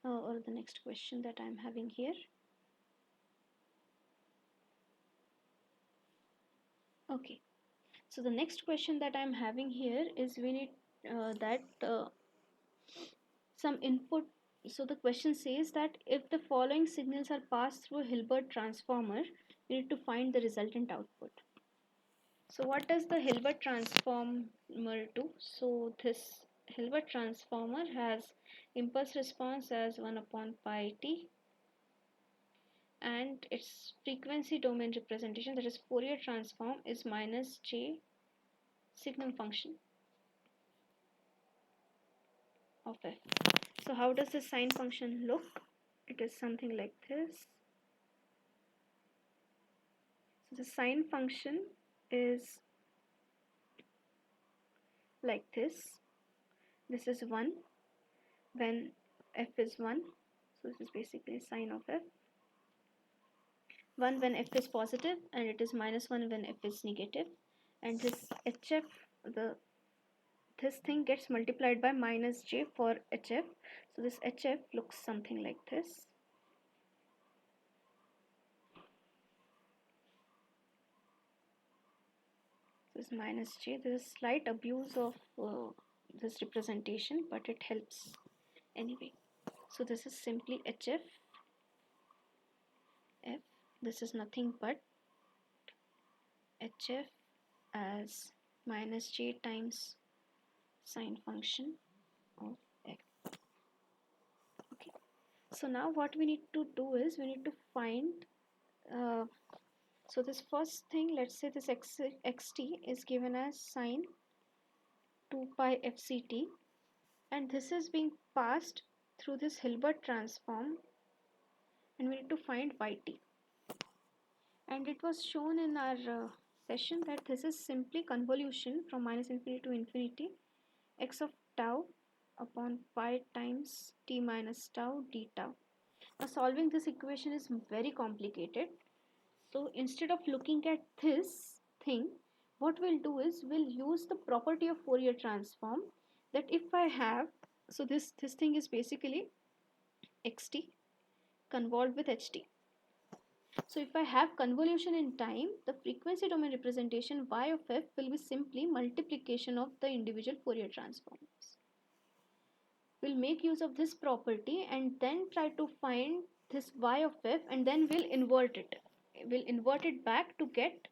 [SPEAKER 1] or the next question that I'm having here. Okay, so the next question that I'm having here is we need some input. So the question says that if the following signals are passed through a Hilbert transformer, you need to find the resultant output. So what does the Hilbert transformer do? So this Hilbert transformer has impulse response as 1 upon pi t, and its frequency domain representation, that is Fourier transform, is minus j signal function of f. So how does the sine function look? It is something like this. So the sine function is like this. This is 1 when f is 1. So this is basically sine of f. 1 when f is positive, and it is minus 1 when f is negative. and this hf, this thing gets multiplied by minus j for hf. So this hf looks something like this. This minus j. There is slight abuse of this representation, but it helps anyway. So this is simply hf f. This is nothing but hf as minus j times sine function of x. Okay. So now what we need to do is we need to find so this first thing, let's say this xt is given as sine 2 pi fct, and this is being passed through this Hilbert transform, and we need to find yt. And it was shown in our session that this is simply convolution from minus infinity to infinity x of tau upon pi times t minus tau d tau. Now solving this equation is very complicated. So instead of looking at this thing, what we'll do is we'll use the property of Fourier transform, that if I have, so this thing is basically xt convolved with ht. So if I have convolution in time, the frequency domain representation y of f will be simply multiplication of the individual Fourier transforms. We'll make use of this property and then try to find this y of f, and then we'll invert it. We'll invert it back to get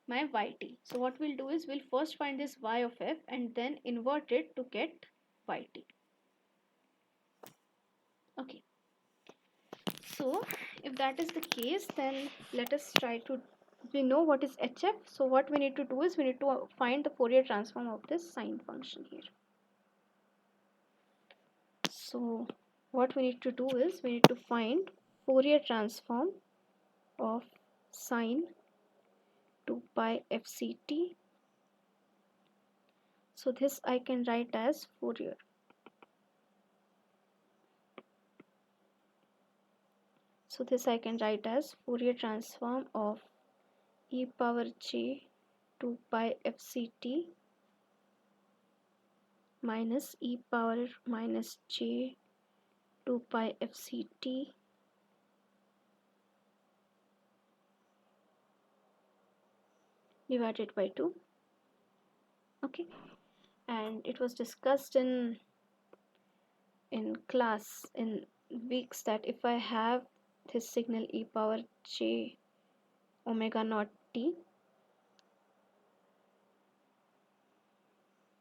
[SPEAKER 1] my yt. So what we'll do is we'll first find this y of f and then invert it to get yt. Okay. So if that is the case, then let us try to, we know what is hf. So what we need to do is we need to find the Fourier transform of this sine function here. So what we need to do is we need to find Fourier transform of sine 2 pi fct. So this I can write as Fourier. So this I can write as Fourier transform of e power j 2 pi fct minus e power minus j 2 pi fct divided by 2. Okay, and it was discussed in class in weeks that if I have this signal e power j omega naught t,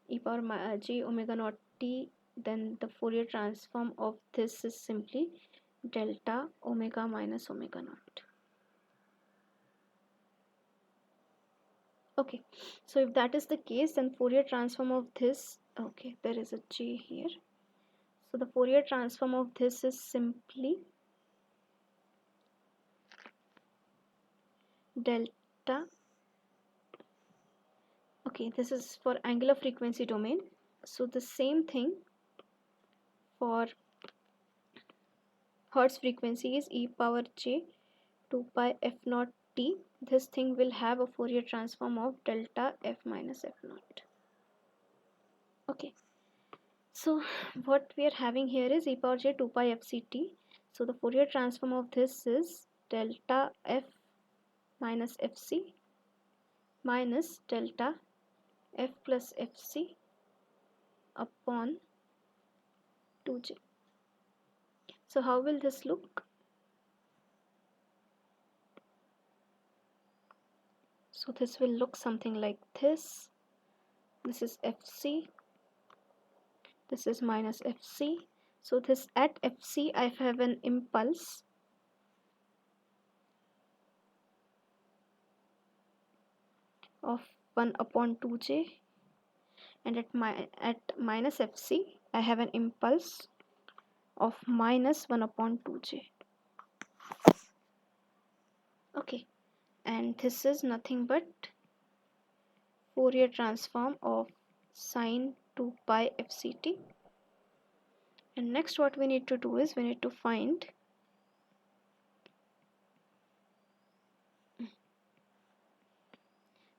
[SPEAKER 1] e power j omega naught t, then the Fourier transform of this is simply delta omega minus omega naught. Okay, so if that is the case, then Fourier transform of this, okay, there is a j here. So the Fourier transform of this is simply delta, okay, this is for angular frequency domain. So the same thing for Hertz frequency is e power j 2 pi f naught t. This thing will have a Fourier transform of delta f minus f naught. Okay, so what we are having here is e power j 2 pi fct. So the Fourier transform of this is delta f minus fc minus delta f plus fc upon 2j. So how will this look? So this will look something like this. This is fc, this is minus fc. So this at fc I have an impulse of 1 upon 2j, and at minus fc I have an impulse of minus 1 upon 2j. Okay, and this is nothing but Fourier transform of sine 2 pi fct. And next what we need to do is we need to find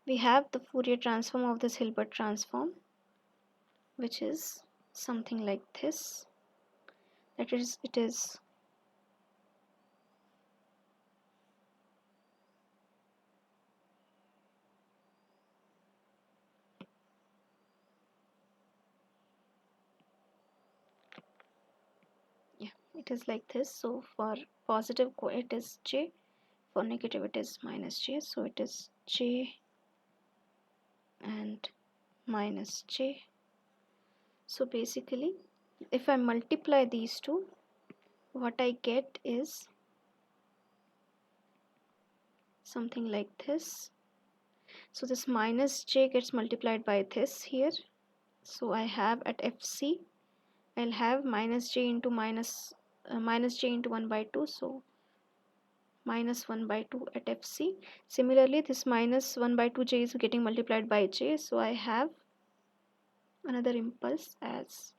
[SPEAKER 1] we have the Fourier transform of this Hilbert transform, which is something like this. That is, it is like this. So for positive it is j, for negative it is minus j, so it is j and minus j. So basically if I multiply these two, what I get is something like this. So this minus j gets multiplied by this here, so I have at fc I'll have minus j into minus j into 1 by 2, so minus 1 by 2 at fc. Similarly this minus 1 by 2 j is getting multiplied by j, so I have another impulse as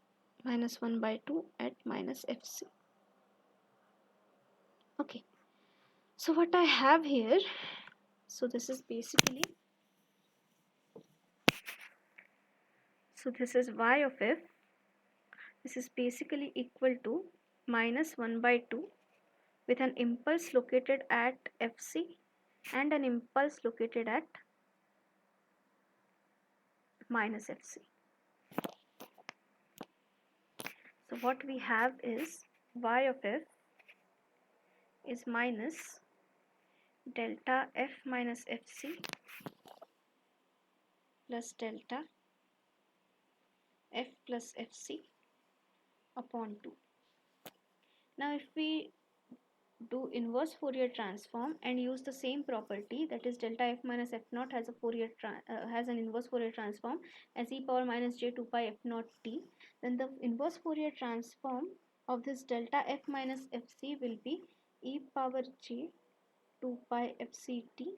[SPEAKER 1] minus 1 by 2 at minus fc. Okay, so what I have here, so this is basically, so this is y of f, this is basically equal to minus 1 by 2 with an impulse located at fc and an impulse located at minus fc. So what we have is y of f is minus delta f minus fc plus delta f plus fc upon 2. Now if we do inverse Fourier transform and use the same property, that is delta f minus f naught has a has an inverse Fourier transform as e power minus j 2 pi f naught t, then the inverse Fourier transform of this delta f minus fc will be e power j 2 pi fc t,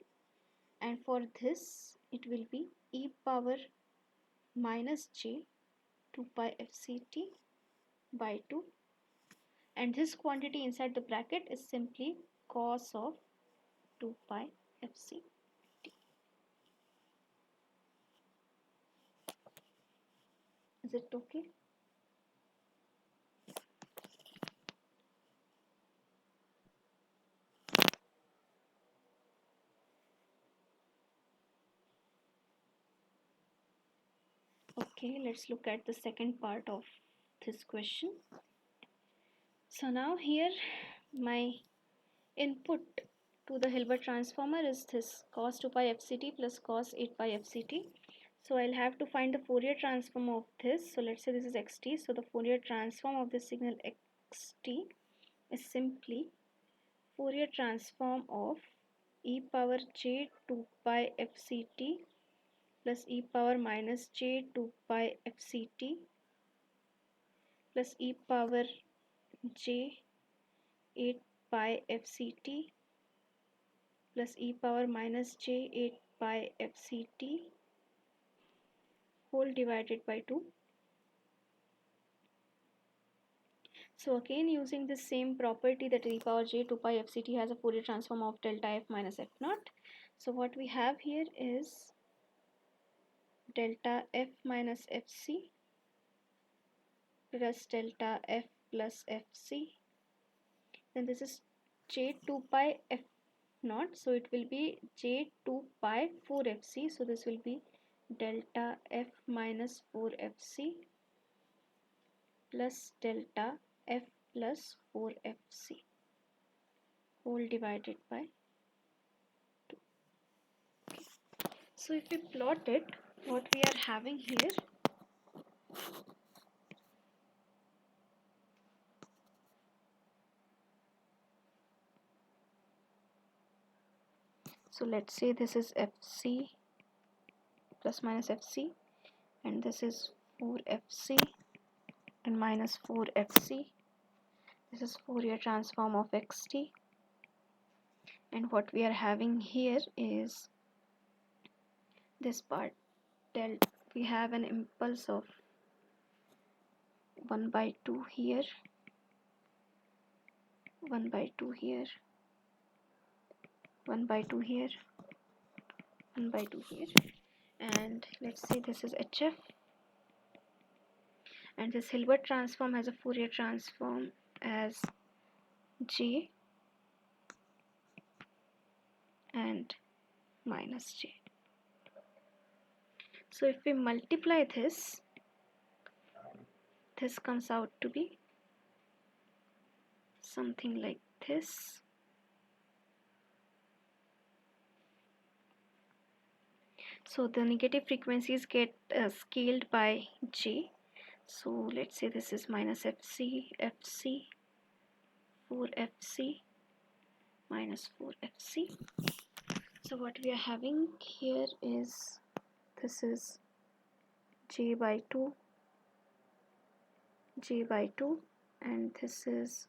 [SPEAKER 1] and for this it will be e power minus j 2 pi fc t by 2, and this quantity inside the bracket is simply cos of 2 pi fc t. Is it okay? Okay, let's look at the second part of this question. So now here my input to the Hilbert transformer is this cos 2 pi fct plus cos 8 pi fct. So I'll have to find the Fourier transform of this. So let's say this is xt. So the Fourier transform of this signal xt is simply Fourier transform of e power j 2 pi fct plus e power minus j 2 pi fct plus e power j 8 pi fct plus e power minus j 8 pi fct whole divided by 2. So again using the same property that e power j 2 pi fct has a Fourier transform of delta f minus f naught. So what we have here is delta f minus fc plus delta f plus fc, then this is j 2 pi f naught, so it will be j 2 pi 4 fc, so this will be delta f minus 4 fc plus delta f plus 4 fc whole divided by 2. So if we plot it, what we are having here, so let's say this is fc plus minus fc and this is 4 fc and minus 4 fc. This is Fourier transform of xt, and what we are having here is this part del. We have an impulse of 1 by 2 here, 1 by 2 here, 1 by 2 here, 1 by 2 here, and let's say this is HF, and this Hilbert transform has a Fourier transform as J and minus J. So if we multiply this comes out to be something like this. So the negative frequencies get scaled by J. So let's say this is minus FC, FC, 4FC, minus 4FC. So what we are having here is, this is J by 2, J by 2, and this is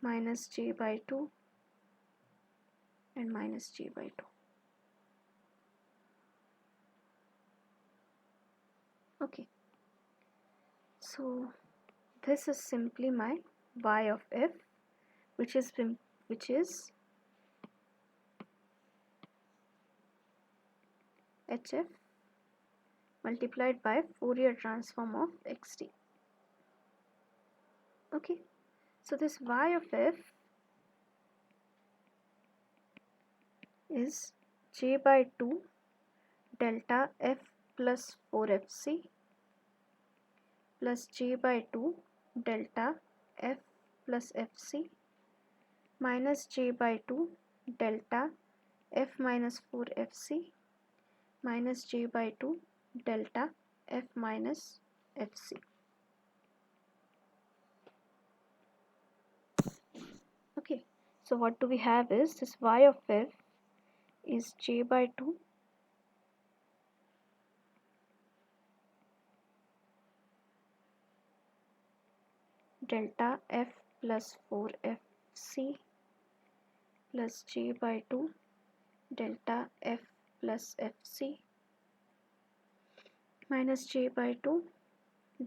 [SPEAKER 1] minus J by 2 and minus J by 2. Okay, so this is simply my y of f, which is HF multiplied by Fourier transform of xt. Okay, so this y of f is J by 2 delta f plus 4fc plus J by 2 delta f plus fc minus J by 2 delta f minus 4fc minus J by 2 delta f minus fc. Okay, so what do we have is, this y of f is J by 2 delta f plus 4fc plus J by 2 delta f plus fc minus J by 2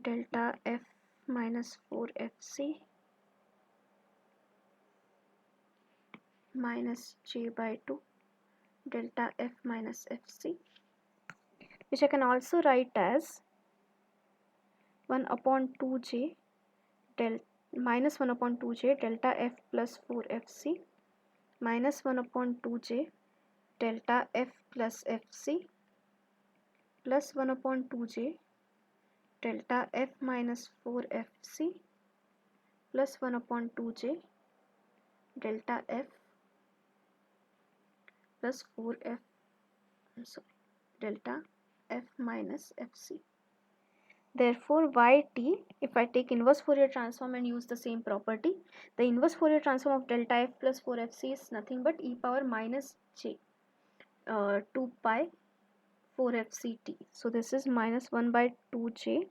[SPEAKER 1] delta f minus 4fc minus J by 2 delta f minus fc, which I can also write as 1 upon 2j minus 1 upon 2j delta f plus 4fc minus 1 upon 2j delta f plus fc plus 1 upon 2j delta f minus 4fc plus 1 upon 2j delta f plus 4f, delta f minus fc. Therefore yt, if I take inverse Fourier transform and use the same property, the inverse Fourier transform of delta f plus 4fc is nothing but e power minus j 2 pi 4fct. So this is minus 1 by 2j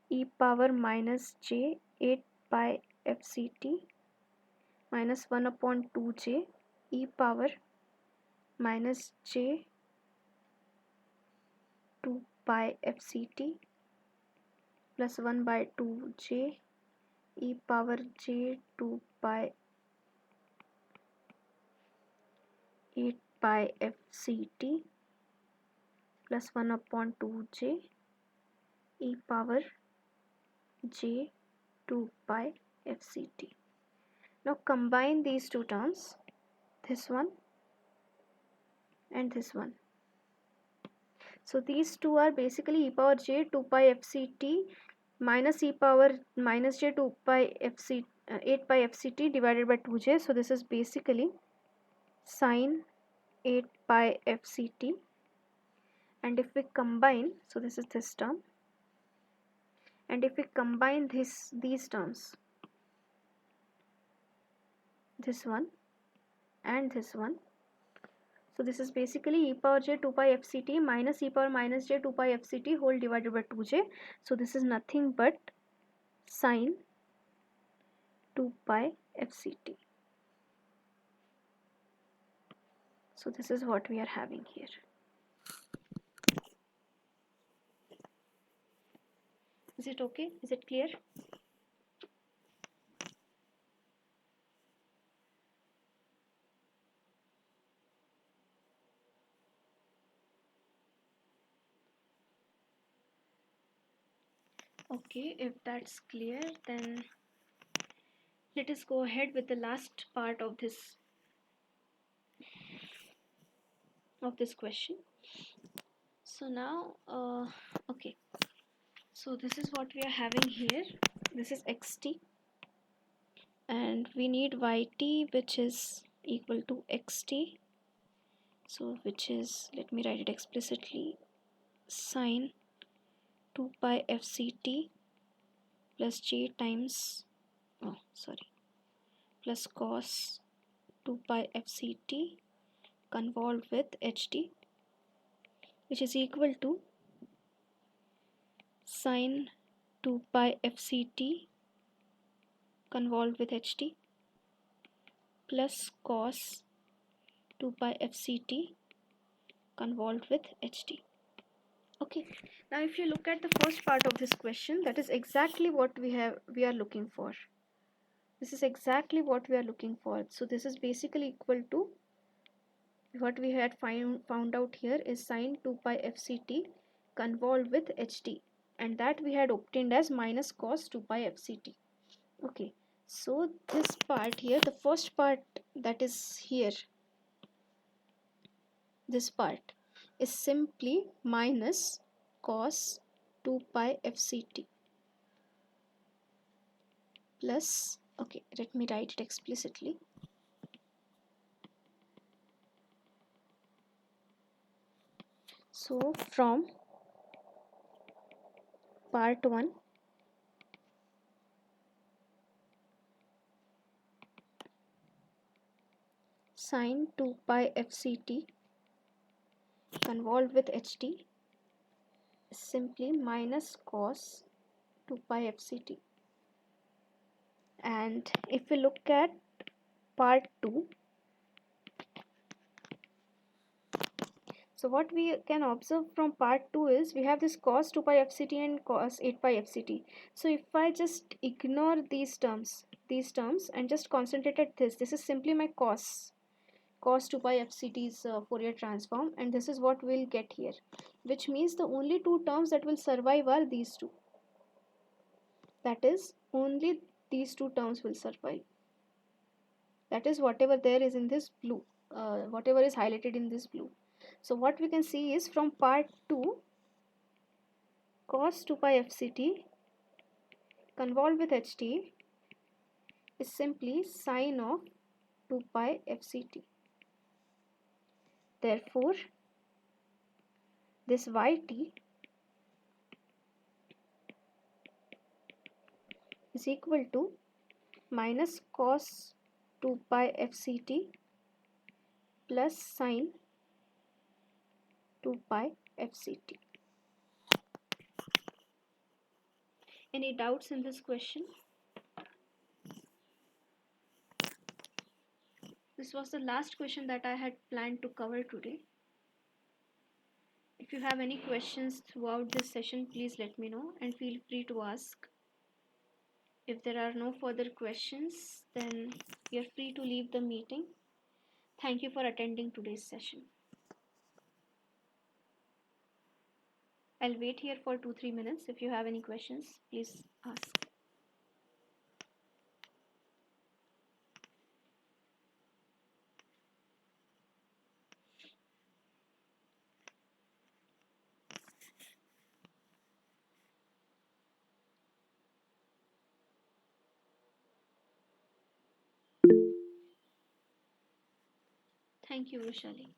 [SPEAKER 1] e power minus j 8 pi fct minus 1 upon 2j e power minus j 2 pi fct plus 1 by 2j e power j 2 pi 8 pi fct plus 1 upon 2j e power j 2 pi fct. Now combine these two terms, this one and this one. So these two are basically e power j 2 pi fct minus e power minus j 2 pi fc 8 pi fct divided by 2j. So this is basically sine 8 pi fct, and if we combine, so this is this term, and if we combine these terms, this one and this one, so this is basically e power j 2 pi fct minus e power minus j 2 pi fct whole divided by 2j. So this is nothing but sine 2 pi fct. So this is what we are having here. Is it okay? Is it clear? Okay, if that's clear, then let us go ahead with the last part of this question. So now, okay, so this is what we are having here. This is xt, and we need yt, which is equal to xt. So which is, let me write it explicitly, sine 2 pi fct plus j times, oh sorry, plus cos 2 pi fct convolved with ht, which is equal to sine 2 pi fct convolved with ht plus cos 2 pi fct convolved with ht. Okay, now if you look at the first part of this question, that is exactly what we are looking for. This is exactly what we are looking for. So this is basically equal to what we had found out here is sine 2 pi fct convolved with ht, and that we had obtained as minus cos 2 pi fct. Okay, so this part here, the first part that is here, this part is simply minus cos 2 pi fct plus, okay, let me write it explicitly. So from part 1, sine 2 pi fct convolved with ht is simply minus cos 2 pi fct. And if we look at part 2, so what we can observe from part 2 is we have this cos 2 pi fct and cos 8 pi fct. So if I just ignore these terms and just concentrate at this is simply my cos 2 pi fct's Fourier transform, and this is what we'll get here, which means the only two terms that will survive are these two. That is, only these two terms will survive. That is whatever there is in this blue, whatever is highlighted in this blue. So what we can see is from part 2, cos 2 pi fct convolved with ht is simply sine of 2 pi fct. Therefore, this yt is equal to minus cos 2 pi fct plus sine 2 pi fct. Any doubts in this question? This was the last question that I had planned to cover today. If you have any questions throughout this session, please let me know and feel free to ask. If there are no further questions, then you're free to leave the meeting. Thank you for attending today's session. I'll wait here for 2-3 minutes. If you have any questions, please ask. Thank you, Vishali.